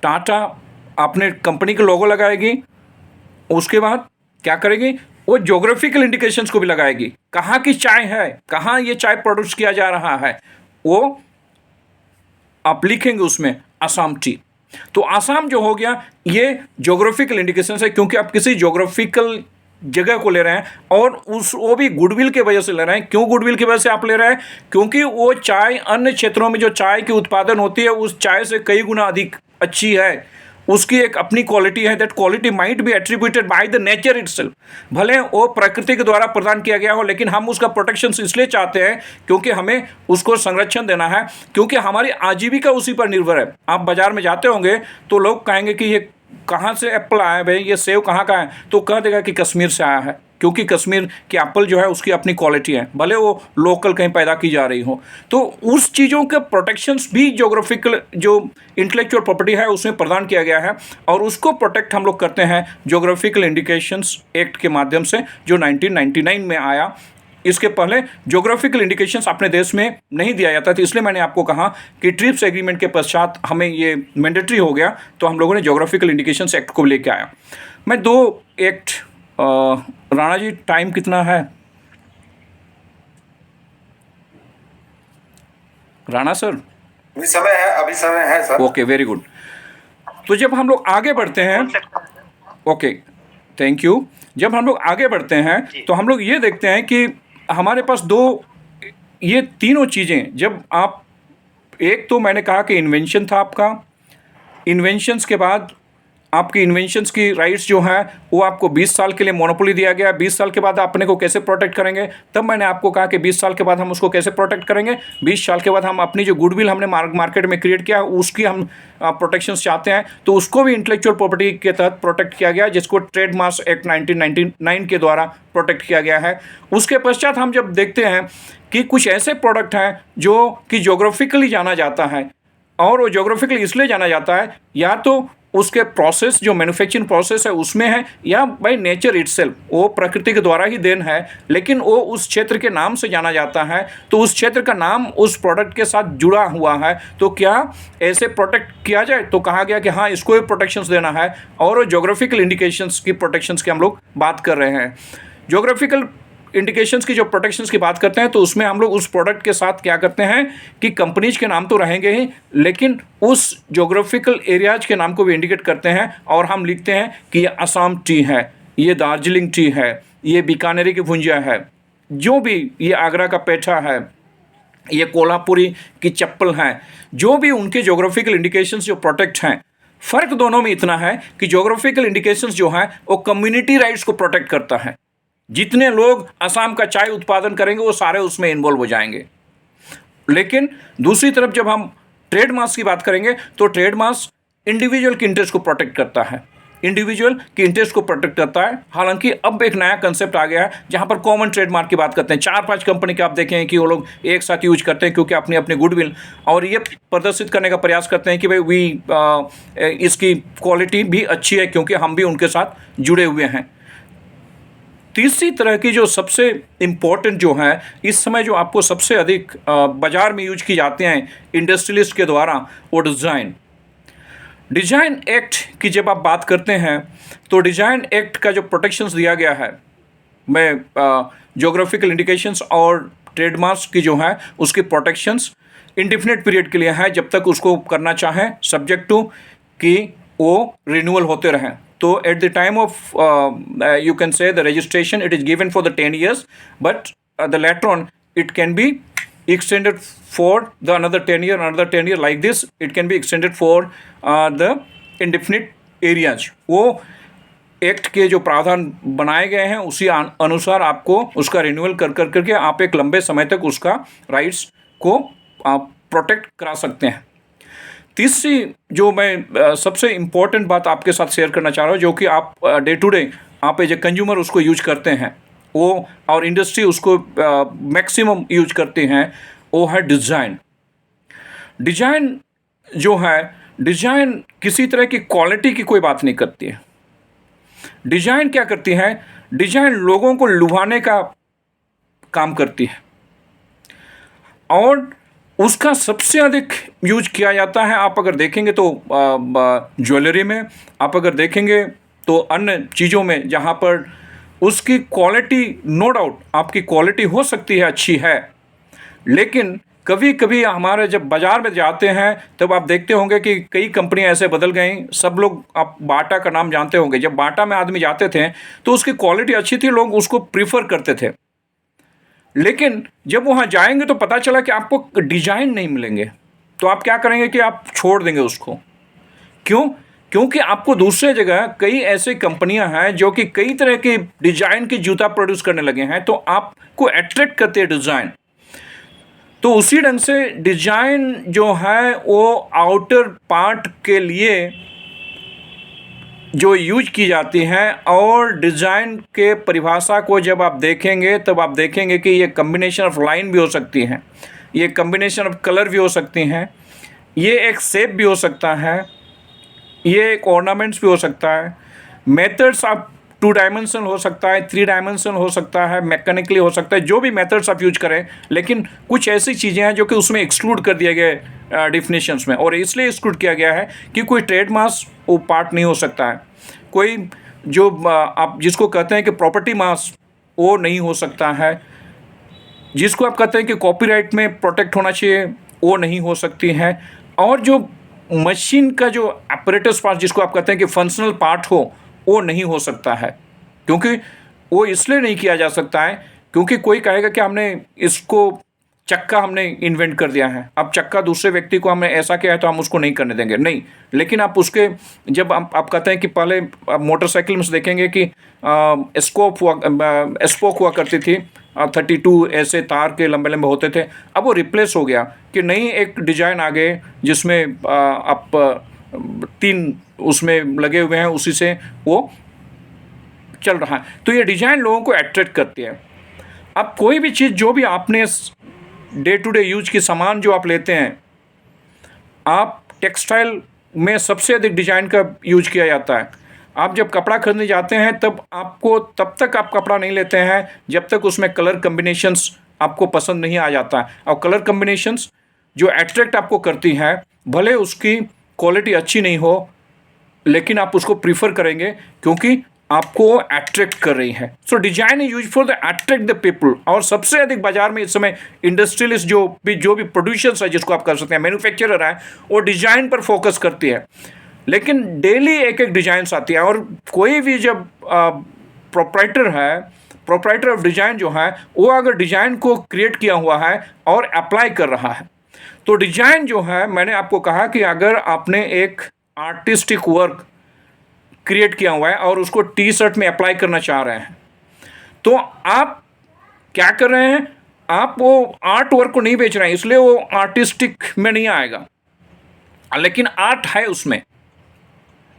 टाटा अपने कंपनी का लोगो लगाएगी। उसके बाद क्या करेगी, वो ज्योग्राफिकल इंडिकेशंस को भी लगाएगी, कहाँ की चाय है, कहाँ ये चाय प्रोड्यूस किया जा रहा है, वो आप लिखेंगे उसमें असम टी। तो आसाम जो हो गया, ये ज्योग्राफिकल इंडिकेशन है, क्योंकि आप किसी ज्योग्राफिकल जगह को ले रहे हैं, और वो भी गुडविल के वजह से ले रहे हैं। क्यों गुडविल की वजह से आप ले रहे हैं, क्योंकि वो चाय अन्य क्षेत्रों में जो चाय की उत्पादन होती है उस चाय से कई गुना अधिक अच्छी है, उसकी एक अपनी क्वालिटी है, that quality might be attributed by the nature itself. भले वो प्रकृति के द्वारा प्रदान किया गया हो, लेकिन हम उसका प्रोटेक्शन इसलिए चाहते हैं क्योंकि हमें उसको संरक्षण देना है, क्योंकि हमारी आजीविका उसी पर निर्भर है। आप बाजार में जाते होंगे तो लोग कहेंगे कि ये कहाँ से एप्पल आया है भाई, ये सेब कहाँ का है, तो कह देगा कि कश्मीर से आया है, क्योंकि कश्मीर के एप्पल जो है उसकी अपनी क्वालिटी है, भले वो लोकल कहीं पैदा की जा रही हो। तो उस चीज़ों के प्रोटेक्शंस भी ज्योग्राफिकल जो इंटेलेक्चुअल प्रॉपर्टी है उसमें प्रदान किया गया है, और उसको प्रोटेक्ट हम लोग करते हैं ज्योग्राफिकल इंडिकेशंस एक्ट के माध्यम से, जो 1999 में आया। इसके पहले ज्योग्राफिकल इंडिकेशंस अपने देश में नहीं दिया जाता था, इसलिए मैंने आपको कहा कि ट्रिप्स एग्रीमेंट के पश्चात हमें ये मैंडेटरी हो गया, तो हम लोगों ने ज्योग्राफिकल इंडिकेशंस एक्ट को लेकर आया। मैं दो एक्ट राणा जी, टाइम कितना है राणा सर? अभी समय है सर। Okay, very good. तो जब हम लोग आगे बढ़ते हैं, ओके थैंक यू, जब हम लोग आगे बढ़ते हैं तो हम लोग ये देखते हैं कि हमारे पास ये तीनों चीज़ें, जब आप, एक तो मैंने कहा कि इन्वेंशन था आपका, इन्वेंशंस के बाद आपकी इन्वेंशंस की राइट्स जो हैं वो आपको 20 साल के लिए मोनोपोली दिया गया। 20 साल के बाद अपने को कैसे प्रोटेक्ट करेंगे, तब मैंने आपको कहा कि 20 साल के बाद हम उसको कैसे प्रोटेक्ट करेंगे। 20 साल के बाद हम अपनी जो गुडविल हमने मार्केट में क्रिएट किया उसकी हम प्रोटेक्शंस चाहते हैं, तो उसको भी इंटेलेक्चुअल प्रॉपर्टी के तहत प्रोटेक्ट किया गया, जिसको ट्रेडमार्क्स एक्ट 1999 के द्वारा प्रोटेक्ट किया गया है। उसके पश्चात हम जब देखते हैं कि कुछ ऐसे प्रोडक्ट हैं जो कि जोग्राफिकली जाना जाता है, और वो जोग्राफिकली इसलिए जाना जाता है या तो उसके प्रोसेस, जो मैन्युफैक्चरिंग प्रोसेस है उसमें है, या बाय नेचर इटसेल्फ, वो प्रकृति के द्वारा ही देन है, लेकिन वो उस क्षेत्र के नाम से जाना जाता है, तो उस क्षेत्र का नाम उस प्रोडक्ट के साथ जुड़ा हुआ है, तो क्या ऐसे प्रोटेक्ट किया जाए? तो कहा गया कि हाँ, इसको भी प्रोटेक्शंस देना है, और ज्योग्राफिकल इंडिकेशंस की प्रोटेक्शंस की हम लोग बात कर रहे हैं। ज्योग्राफिकल इंडिकेशंस की जो प्रोटेक्शंस की बात करते हैं, तो उसमें हम लोग उस प्रोडक्ट के साथ क्या करते हैं कि कंपनीज के नाम तो रहेंगे ही, लेकिन उस ज्योग्राफिकल एरियाज के नाम को भी इंडिकेट करते हैं, और हम लिखते हैं कि ये असम टी है, ये दार्जिलिंग टी है, ये बीकानेरी की भुंजिया है, जो भी ये आगरा का पेठा है, ये कोल्हापुरी की चप्पल हैं, जो भी उनके ज्योग्राफिकल इंडिकेशंस जो प्रोटेक्ट हैं। फ़र्क दोनों में इतना है कि ज्योग्राफिकल इंडिकेशंस जो हैं वो कम्युनिटी राइट्स को प्रोटेक्ट करता है। जितने लोग असम का चाय उत्पादन करेंगे वो सारे उसमें इन्वॉल्व हो जाएंगे। लेकिन दूसरी तरफ जब हम ट्रेडमार्क्स की बात करेंगे, तो ट्रेडमार्क्स इंडिविजुअल की इंटरेस्ट को प्रोटेक्ट करता है, इंडिविजुअल की इंटरेस्ट को प्रोटेक्ट करता है। हालांकि अब एक नया कंसेप्ट आ गया है जहां पर कॉमन ट्रेडमार्क की बात करते हैं। 4-5 कंपनी के आप देखें कि वो लोग एक साथ यूज करते हैं, क्योंकि अपनी अपनी गुडविल और ये प्रदर्शित करने का प्रयास करते हैं कि भाई इसकी क्वालिटी भी अच्छी है, क्योंकि हम भी उनके साथ जुड़े हुए हैं। तीसरी तरह की जो सबसे इम्पोर्टेंट जो है इस समय, जो आपको सबसे अधिक बाज़ार में यूज की जाते हैं इंडस्ट्रियलिस्ट के द्वारा, वो डिज़ाइन एक्ट की जब आप बात करते हैं, तो डिज़ाइन एक्ट का जो प्रोटेक्शंस दिया गया है, मैं ज्योग्राफिकल इंडिकेशंस और ट्रेडमार्क्स की जो है उसकी प्रोटेक्शंस इंडिफिनिट पीरियड के लिए है, जब तक उसको करना चाहें, सब्जेक्ट टू कि वो रिन्यूअल होते रहें। तो at the time of you can say the registration, it is given for the 10 years, but the later on it can be extended for the another 10 year, like this it can be extended for the indefinite areas। वो act के जो प्रावधान बनाए गए हैं उसी अनुसार आपको उसका रिन्यूअल करके आप एक लंबे समय तक उसका राइट्स को प्रोटेक्ट करा सकते हैं। तीसरी जो मैं सबसे इम्पोर्टेंट बात आपके साथ शेयर करना चाह रहा हूँ, जो कि आप डे टू डे आप एज ए कंज्यूमर उसको यूज करते हैं, वो और इंडस्ट्री उसको मैक्सिमम यूज करते हैं, वो है डिज़ाइन। डिज़ाइन जो है, डिज़ाइन किसी तरह की क्वालिटी की कोई बात नहीं करती है। डिज़ाइन क्या करती है? डिज़ाइन लोगों को लुभाने का काम करती है, और उसका सबसे अधिक यूज किया जाता है। आप अगर देखेंगे तो ज्वेलरी में, आप अगर देखेंगे तो अन्य चीज़ों में, जहाँ पर उसकी क्वालिटी, नो डाउट आपकी क्वालिटी हो सकती है अच्छी है, लेकिन कभी कभी हमारे जब बाज़ार में जाते हैं तब आप देखते होंगे कि कई कंपनियां ऐसे बदल गई। सब लोग, आप बाटा का नाम जानते होंगे, जब बाटा में आदमी जाते थे तो उसकी क्वालिटी अच्छी थी, लोग उसको प्रीफर करते थे, लेकिन जब वहाँ जाएंगे तो पता चला कि आपको डिज़ाइन नहीं मिलेंगे, तो आप क्या करेंगे कि आप छोड़ देंगे उसको। क्यों? क्योंकि आपको दूसरे जगह कई ऐसे कंपनियां हैं जो कि कई तरह के डिजाइन के जूता प्रोड्यूस करने लगे हैं, तो आपको अट्रैक्ट करते हैं डिजाइन। तो उसी ढंग से डिजाइन जो है वो आउटर पार्ट के लिए जो यूज की जाती हैं, और डिज़ाइन के परिभाषा को जब आप देखेंगे तब आप देखेंगे कि ये कम्बिनेशन ऑफ लाइन भी हो सकती हैं, ये कम्बिनेशन ऑफ कलर भी हो सकती हैं, ये एक शेप भी हो सकता है, ये एक ऑर्नामेंट्स भी हो सकता है, मेथड्स आप 2 डायमेंशन हो सकता है, 3 डायमेंशन हो सकता है, मैकेनिकली हो सकता है, जो भी मेथड्स आप यूज करें। लेकिन कुछ ऐसी चीज़ें हैं जो कि उसमें एक्सक्लूड कर दिए गए डिफिनेशंस में, और इसलिए एक्सक्लूड किया गया है कि कोई ट्रेडमार्क्स वो पार्ट नहीं हो सकता है, कोई जो आप जिसको कहते हैं कि प्रॉपर्टी मास वो नहीं हो सकता है, जिसको आप कहते हैं कि कॉपीराइट में प्रोटेक्ट होना चाहिए वो नहीं हो सकती है, और जो मशीन का जो ऑपरेटर्स पार्ट जिसको आप कहते हैं कि फंक्शनल पार्ट हो वो नहीं हो सकता है। क्योंकि वो इसलिए नहीं किया जा सकता है क्योंकि कोई कहेगा कि हमने इसको चक्का हमने इन्वेंट कर दिया है, अब चक्का दूसरे व्यक्ति को हमने ऐसा किया है तो हम उसको नहीं करने देंगे, नहीं। लेकिन आप उसके जब आप कहते हैं कि पहले मोटरसाइकिल में से देखेंगे कि स्पोक हुआ करती थी, 32 ऐसे तार के लंबे लंबे होते थे, अब वो रिप्लेस हो गया कि नई एक डिजाइन आ गए जिसमें आप 3 उसमें लगे हुए हैं, उसी से वो चल रहा है। तो ये डिजाइन लोगों को अट्रैक्ट करती है। अब कोई भी चीज़ जो भी आपने डे टू डे यूज की सामान जो आप लेते हैं, आप टेक्सटाइल में सबसे अधिक डिजाइन का यूज किया जाता है। आप जब कपड़ा खरीदने जाते हैं तब तब तक आप कपड़ा नहीं लेते हैं जब तक उसमें कलर कम्बिनेशंस आपको पसंद नहीं आ जाता है। और कलर कम्बिनेशंस जो अट्रैक्ट आपको करती हैं, भले उसकी क्वालिटी अच्छी नहीं हो, लेकिन आप उसको प्रीफर करेंगे क्योंकि आपको अट्रैक्ट कर रही है। So design is use for the attract the people. और सबसे अधिक बाजार में इस समय इंडस्ट्रियलिस्ट जो भी प्रोड्यूसर्स है, जिसको आप कर सकते हैं मैन्युफैक्चरर है, वो डिजाइन पर फोकस करती है। लेकिन डेली एक एक डिजाइन आती है, और कोई भी जब प्रोप्राइटर ऑफ डिजाइन जो है, वो अगर डिजाइन को क्रिएट किया हुआ है और अप्लाई कर रहा है, तो डिजाइन जो है, मैंने आपको कहा कि अगर आपने एक आर्टिस्टिक वर्क क्रिएट किया हुआ है और उसको टी शर्ट में अप्लाई करना चाह रहे हैं, तो आप क्या कर रहे हैं, आप वो आर्ट वर्क को नहीं बेच रहे हैं, इसलिए वो आर्टिस्टिक में नहीं आएगा, लेकिन आर्ट है उसमें।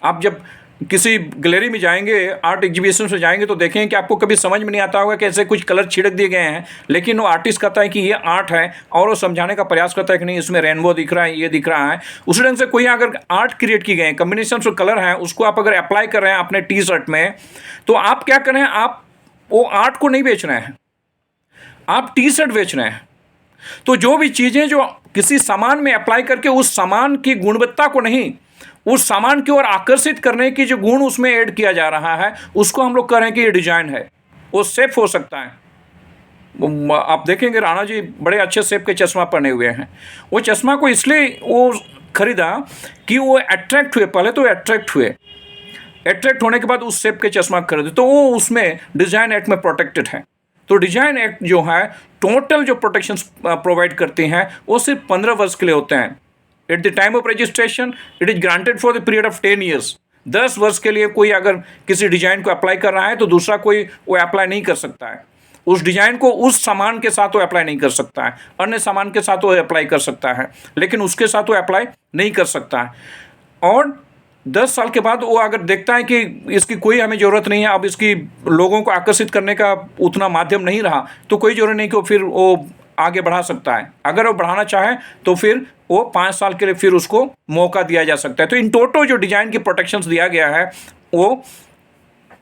आप जब किसी गैलरी में जाएंगे, आर्ट एग्जीबिशन में जाएंगे, तो देखेंगे कि आपको कभी समझ में नहीं आता होगा कि ऐसे कुछ कलर छिड़क दिए गए हैं, लेकिन वो आर्टिस्ट कहता है कि ये आर्ट है, और वो समझाने का प्रयास करता है कि नहीं, इसमें रेनबो दिख रहा है, ये दिख रहा है। उसी ढंग से कोई अगर आर्ट क्रिएट की गए, कम्बिनेशन जो कलर हैं उसको आप अगर अप्लाई कर रहे हैं अपने टी शर्ट में, तो आप क्या कर रहे हैं, आप वो आर्ट को नहीं बेच रहे हैं, आप टी शर्ट बेच रहे हैं। तो जो भी चीज़ें जो किसी सामान में अप्लाई करके उस सामान की गुणवत्ता को नहीं, उस सामान की ओर आकर्षित करने की जो गुण उसमें ऐड किया जा रहा है, उसको हम लोग कह रहे हैं कि ये डिजाइन है। वो शेप हो सकता है, आप देखेंगे राणा जी बड़े अच्छे शेप के चश्मा पहने हुए हैं। वो चश्मा को इसलिए वो खरीदा कि वो अट्रैक्ट हुए, पहले तो अट्रैक्ट हुए, अट्रैक्ट होने के बाद उस शेप के चश्मा खरीदे, तो वो उसमें डिजाइन एक्ट में प्रोटेक्टेड है। तो डिजाइन एक्ट जो है टोटल जो प्रोटेक्शन प्रोवाइड करती हैं वो सिर्फ 15 वर्ष के लिए होते हैं। At the time of registration it is granted for the period of 10 years. 10 वर्ष के लिए कोई अगर किसी डिजाइन को अप्लाई कर रहा है तो दूसरा कोई वो अप्लाई नहीं कर सकता है। उस डिजाइन को उस सामान के साथ वो अप्लाई नहीं कर सकता है, अन्य सामान के साथ वो अप्लाई कर सकता है, लेकिन उसके साथ वो अप्लाई नहीं कर सकता है। और 10 साल के बाद वो अगर देखता है कि इसकी कोई हमें ज़रूरत नहीं है, अब इसकी लोगों को आकर्षित करने का उतना माध्यम नहीं रहा, तो कोई ज़रूरत नहीं कि वो फिर वो आगे बढ़ा सकता है। अगर वो बढ़ाना चाहे तो फिर वो 5 साल के लिए फिर उसको मौका दिया जा सकता है। तो इन टोटल जो डिज़ाइन की प्रोटेक्शंस दिया गया है वो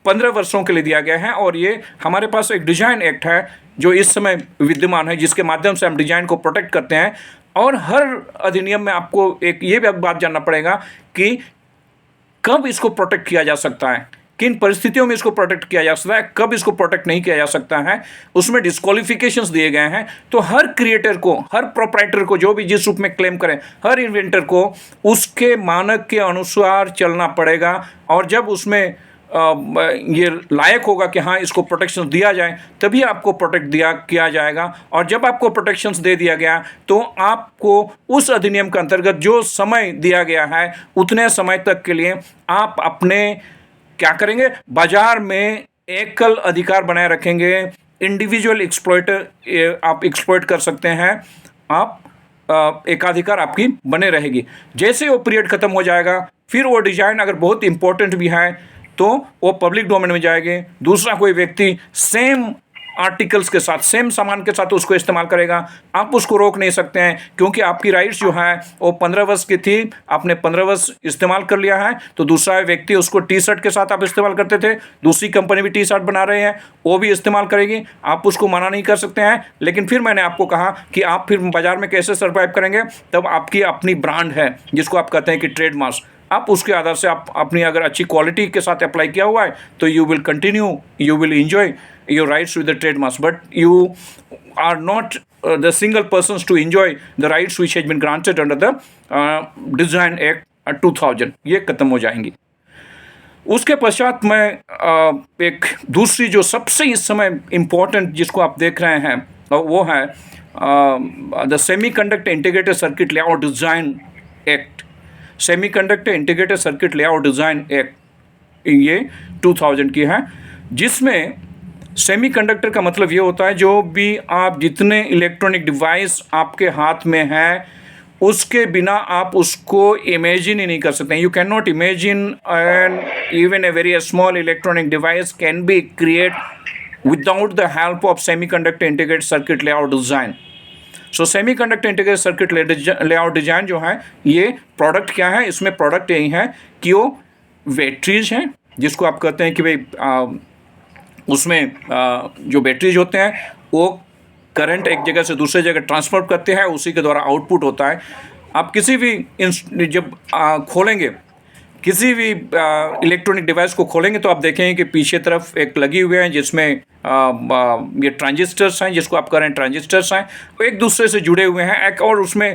15 वर्षों के लिए दिया गया है। और ये हमारे पास एक डिज़ाइन एक्ट है जो इस समय विद्यमान है, जिसके माध्यम से हम डिज़ाइन को प्रोटेक्ट करते हैं। और हर अधिनियम में आपको एक ये भी बात जानना पड़ेगा कि कब इसको प्रोटेक्ट किया जा सकता है, किन परिस्थितियों में इसको प्रोटेक्ट किया जा सकता है, कब इसको प्रोटेक्ट नहीं किया जा सकता है, उसमें डिस्क्वालिफिकेशंस दिए गए हैं। तो हर क्रिएटर को, हर प्रोप्राइटर को, जो भी जिस रूप में क्लेम करें, हर इन्वेंटर को उसके मानक के अनुसार चलना पड़ेगा। और जब उसमें ये लायक होगा कि हाँ इसको प्रोटेक्शन दिया जाए, तभी आपको प्रोटेक्ट दिया किया जाएगा। और जब आपको प्रोटेक्शंस दे दिया गया तो आपको उस अधिनियम के अंतर्गत जो समय दिया गया है उतने समय तक के लिए आप अपने क्या करेंगे, बाजार में एकल अधिकार बनाए रखेंगे। इंडिविजुअल एक्सप्लॉइटर आप एक्सप्लॉइट कर सकते हैं, आप एकाधिकार आपकी बने रहेगी। जैसे वो पीरियड ख़त्म हो जाएगा फिर वो डिजाइन अगर बहुत इंपॉर्टेंट भी है तो वो पब्लिक डोमेन में जाएंगे, दूसरा कोई व्यक्ति सेम आर्टिकल्स के साथ सेम सामान के साथ उसको इस्तेमाल करेगा, आप उसको रोक नहीं सकते हैं क्योंकि आपकी राइट्स जो है वो 15 वर्ष की थी, आपने 15 वर्ष इस्तेमाल कर लिया है तो दूसरा व्यक्ति उसको टी शर्ट के साथ आप इस्तेमाल करते थे, दूसरी कंपनी भी टी शर्ट बना रहे हैं वो भी इस्तेमाल करेगी, आप उसको मना नहीं कर सकते हैं। लेकिन फिर मैंने आपको कहा कि आप फिर बाजार में कैसे सर्वाइव करेंगे, तब आपकी अपनी ब्रांड है जिसको आप कहते हैं कि ट्रेडमार्क, आप उसके आधार से आप अपनी अगर अच्छी क्वालिटी के साथ अप्लाई किया हुआ है तो you will continue, you will enjoy your rights with the trademarks, but you are not the single persons to enjoy the rights which has been granted under the Design Act 2000, ये खत्म हो जाएंगी। उसके पश्चात मैं एक दूसरी जो सबसे इस समय इम्पोर्टेंट जिसको आप देख रहे हैं वो है the semiconductor integrated circuit layout design act. Semiconductor integrated circuit layout design act ये 2000 की है, जिसमें सेमीकंडक्टर का मतलब ये होता है जो भी आप जितने इलेक्ट्रॉनिक डिवाइस आपके हाथ में है उसके बिना आप उसको इमेजिन ही नहीं कर सकते। You can not imagine and even a very small electronic device can be create without the help of semiconductor integrated circuit layout design. So semiconductor integrated circuit layout design जो है ये प्रोडक्ट क्या है, इसमें product यही है कि वो बैटरीज हैं जिसको आप कहते हैं कि भाई उसमें जो बैटरीज होते हैं वो करंट एक जगह से दूसरे जगह ट्रांसफर करते हैं, उसी के द्वारा आउटपुट होता है। आप किसी भी जब खोलेंगे किसी भी इलेक्ट्रॉनिक डिवाइस को खोलेंगे तो आप देखेंगे कि पीछे तरफ एक लगी हुए हैं जिसमें ये ट्रांजिस्टर्स हैं जिसको आप कह रहे हैं ट्रांजिस्टर्स हैं, वो एक दूसरे से जुड़े हुए हैं एक और उसमें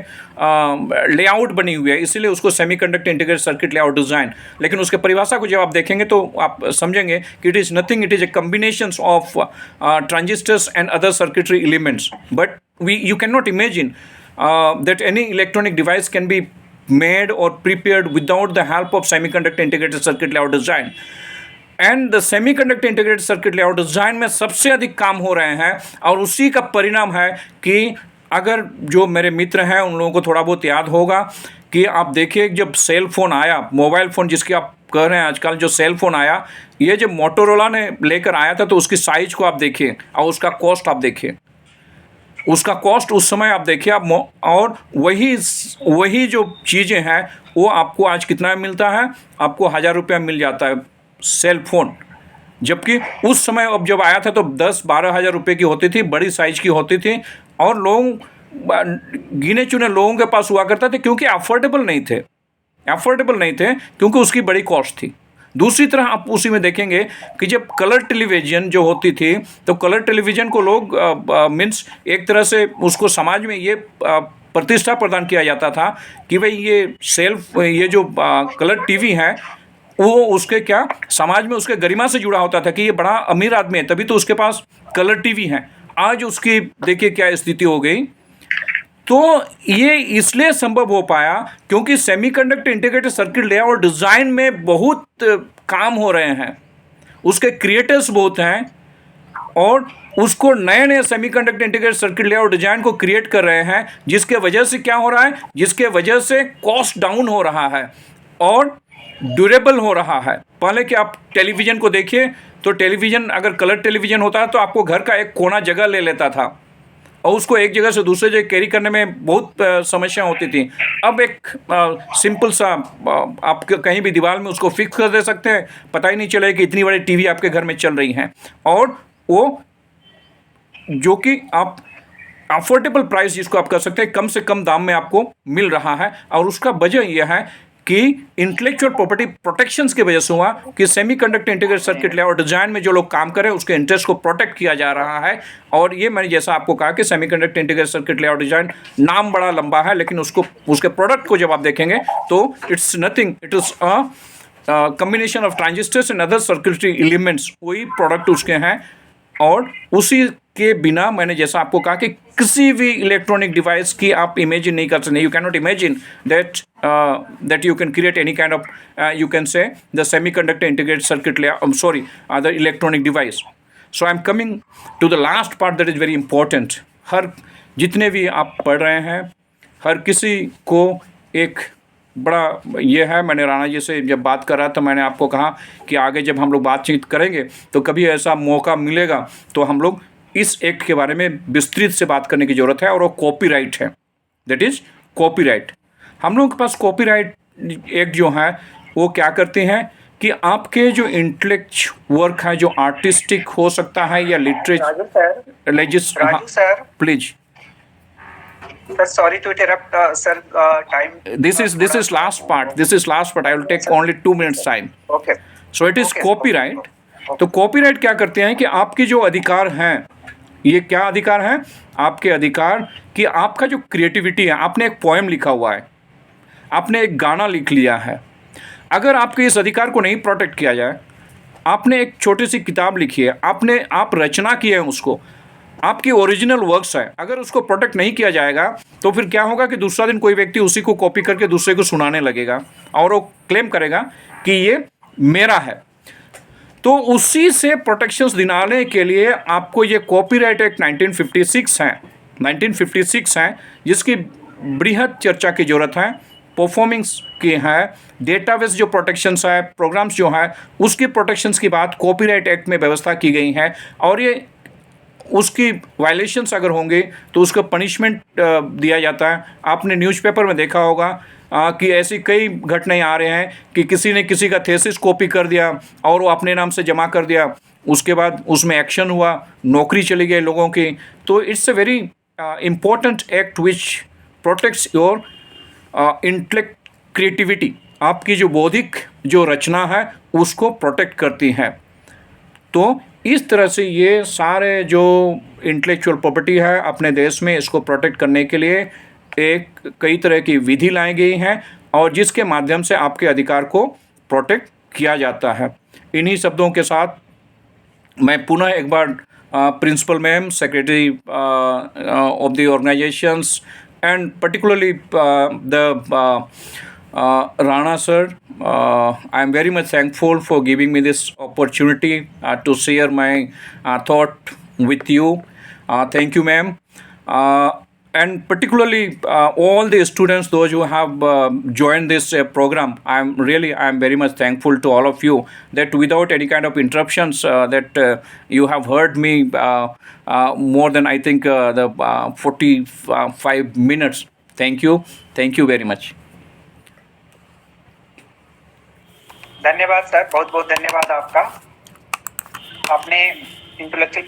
लेआउट बनी हुई है, इसीलिए उसको semiconductor integrated circuit layout design. लेकिन उसके परिभाषा को जब आप देखेंगे तो आप समझेंगे कि it is nothing, it is a combination of transistors and other circuitry elements, but you cannot imagine that any electronic device can be made or prepared without the help of semiconductor integrated circuit layout design. And the semiconductor integrated circuit layout design में सबसे अधिक काम हो रहे हैं और उसी का परिणाम है कि अगर जो मेरे मित्र हैं उन लोगों को थोड़ा बहुत याद होगा कि आप देखिए जब सेल फ़ोन आया, मोबाइल फ़ोन जिसकी आप कह रहे हैं आजकल, जो सेल फ़ोन आया ये जब मोटोरोला ने लेकर आया था तो उसकी साइज़ को आप देखिए और उसका कॉस्ट आप देखिए, उसका कॉस्ट उस समय आप देखिए आप, और वही जो चीज़ें हैं वो आपको आज कितना मिलता है, आपको 1000 रुपया मिल जाता है सेल फ़ोन, जबकि उस समय अब जब आया था तो 10-12 हज़ार रुपये की होती थी, बड़ी साइज़ की होती थी और लोग गिने चुने लोगों के पास हुआ करता थे क्योंकि अफोर्डेबल नहीं थे क्योंकि उसकी बड़ी कॉस्ट थी। दूसरी तरह आप उसी में देखेंगे कि जब कलर टेलीविज़न जो होती थी तो कलर टेलीविज़न को लोग मीन्स एक तरह से उसको समाज में ये प्रतिष्ठा प्रदान किया जाता था कि भाई ये जो कलर टीवी है वो उसके क्या समाज में उसके गरिमा से जुड़ा होता था कि ये बड़ा अमीर आदमी है तभी तो उसके पास कलर टीवी है। आज उसकी देखिए क्या स्थिति हो गई। तो ये इसलिए संभव हो पाया क्योंकि semiconductor integrated circuit layout design में बहुत काम हो रहे हैं, उसके क्रिएटर्स बहुत हैं और उसको नए semiconductor integrated circuit layout design को क्रिएट कर रहे हैं, जिसके वजह से क्या हो रहा है, जिसके वजह से कॉस्ट डाउन हो रहा है और ड्यूरेबल हो रहा है। पहले कि आप टेलीविज़न को देखिए तो टेलीविज़न अगर कलर टेलीविज़न होता है तो आपको घर का एक कोना जगह ले लेता था और उसको एक जगह से दूसरे जगह कैरी करने में बहुत समस्या होती थी। अब एक सिंपल सा आप कहीं भी दीवार में उसको फिक्स कर दे सकते हैं, पता ही नहीं चलेगा कि इतनी बड़ी टीवी आपके घर में चल रही हैं और वो जो कि आप अफोर्डेबल प्राइस जिसको आप कर सकते हैं कम से कम दाम में आपको मिल रहा है। और उसका वजह यह है कि इंटेलेक्चुअल प्रॉपर्टी प्रोटेक्शंस की वजह से हुआ कि semiconductor integrated circuit layout design में जो लोग काम कर रहे हैं उसके इंटरेस्ट को प्रोटेक्ट किया जा रहा है। और ये मैंने जैसा आपको कहा कि semiconductor integrated circuit layout design नाम बड़ा लंबा है, लेकिन उसके प्रोडक्ट को जब आप देखेंगे तो it's nothing, it is a combination of transistors and other circuitry elements, वही प्रोडक्ट उसके हैं। और उसी के बिना मैंने जैसा आपको कहा कि किसी भी इलेक्ट्रॉनिक डिवाइस की आप इमेजिन नहीं कर सकते, you can not imagine that you can create any kind of you can say the semiconductor integrated circuit sorry the electronic device. So I am coming to the last part that is very important. हर जितने भी आप पढ़ रहे हैं, हर किसी को एक बड़ा ये है, मैंने राणा जी से जब बात कर रहा था मैंने आपको कहा कि आगे जब हम लोग बातचीत करेंगे तो कभी ऐसा मौका मिलेगा तो हम लोग इस एक्ट के बारे में विस्तृत से बात करने की ज़रूरत है। और वो कॉपीराइट है, दैट इज़ कॉपीराइट। हम लोगों के पास कॉपीराइट एक्ट जो है वो क्या करते हैं कि आपके जो इंटेलेक्ट वर्क है, जो आर्टिस्टिक हो सकता है या literature Raju sir please sorry to interrupt sir time this is last part, I will take only 2 minutes time. okay So it is Okay. copyright. तो कॉपीराइट क्या करते हैं कि आपके जो अधिकार हैं, ये क्या अधिकार हैं आपके अधिकार कि आपका जो क्रिएटिविटी है, आपने एक पोएम लिखा हुआ है, आपने एक गाना लिख लिया है, अगर आपके इस अधिकार को नहीं प्रोटेक्ट किया जाए, आपने एक छोटी सी किताब लिखी है, आप रचना की है, उसको आपकी ओरिजिनल वर्क्स है, अगर उसको प्रोटेक्ट नहीं किया जाएगा तो फिर क्या होगा कि दूसरा दिन कोई व्यक्ति उसी को कॉपी करके दूसरे को सुनाने लगेगा और वो क्लेम करेगा कि ये मेरा है। तो उसी से प्रोटेक्शंस दिलाने के लिए आपको ये कॉपीराइट एक्ट 1956 है जिसकी बृहद चर्चा की ज़रूरत है। परफॉर्मिंग्स की है, डेटाबेस जो प्रोटेक्शंस है, प्रोग्राम्स जो है उसकी प्रोटेक्शंस की बात कॉपीराइट एक्ट में व्यवस्था की गई है। और ये उसकी वायलेशंस अगर होंगे तो उसको पनिशमेंट दिया जाता है। आपने न्यूज़पेपर में देखा होगा कि ऐसी कई घटनाएं आ रहे हैं कि किसी ने किसी का थेसिस कॉपी कर दिया और वो अपने नाम से जमा कर दिया, उसके बाद उसमें एक्शन हुआ, नौकरी चली गई लोगों की। तो it's a very important act which protects your intellect creativity, आपकी जो बौद्धिक जो रचना है उसको प्रोटेक्ट करती है। तो इस तरह से ये सारे जो इंटेलेक्चुअल प्रॉपर्टी है अपने देश में, इसको प्रोटेक्ट करने के लिए एक कई तरह की विधि लाई गई हैं और जिसके माध्यम से आपके अधिकार को प्रोटेक्ट किया जाता है। इन्हीं शब्दों के साथ मैं पुनः एक बार principal ma'am, secretary of the organisations and particularly the Rana sir, I am very much thankful for giving me this opportunity to share my thought with you. Thank you, ma'am. And particularly all the students, those who have joined this program, I am very much thankful to all of you that without any kind of interruptions that you have heard me more than I think the 45 minutes. Thank you very much. धन्यवाद sir, बहुत बहुत धन्यवाद आपका। आपने intellectual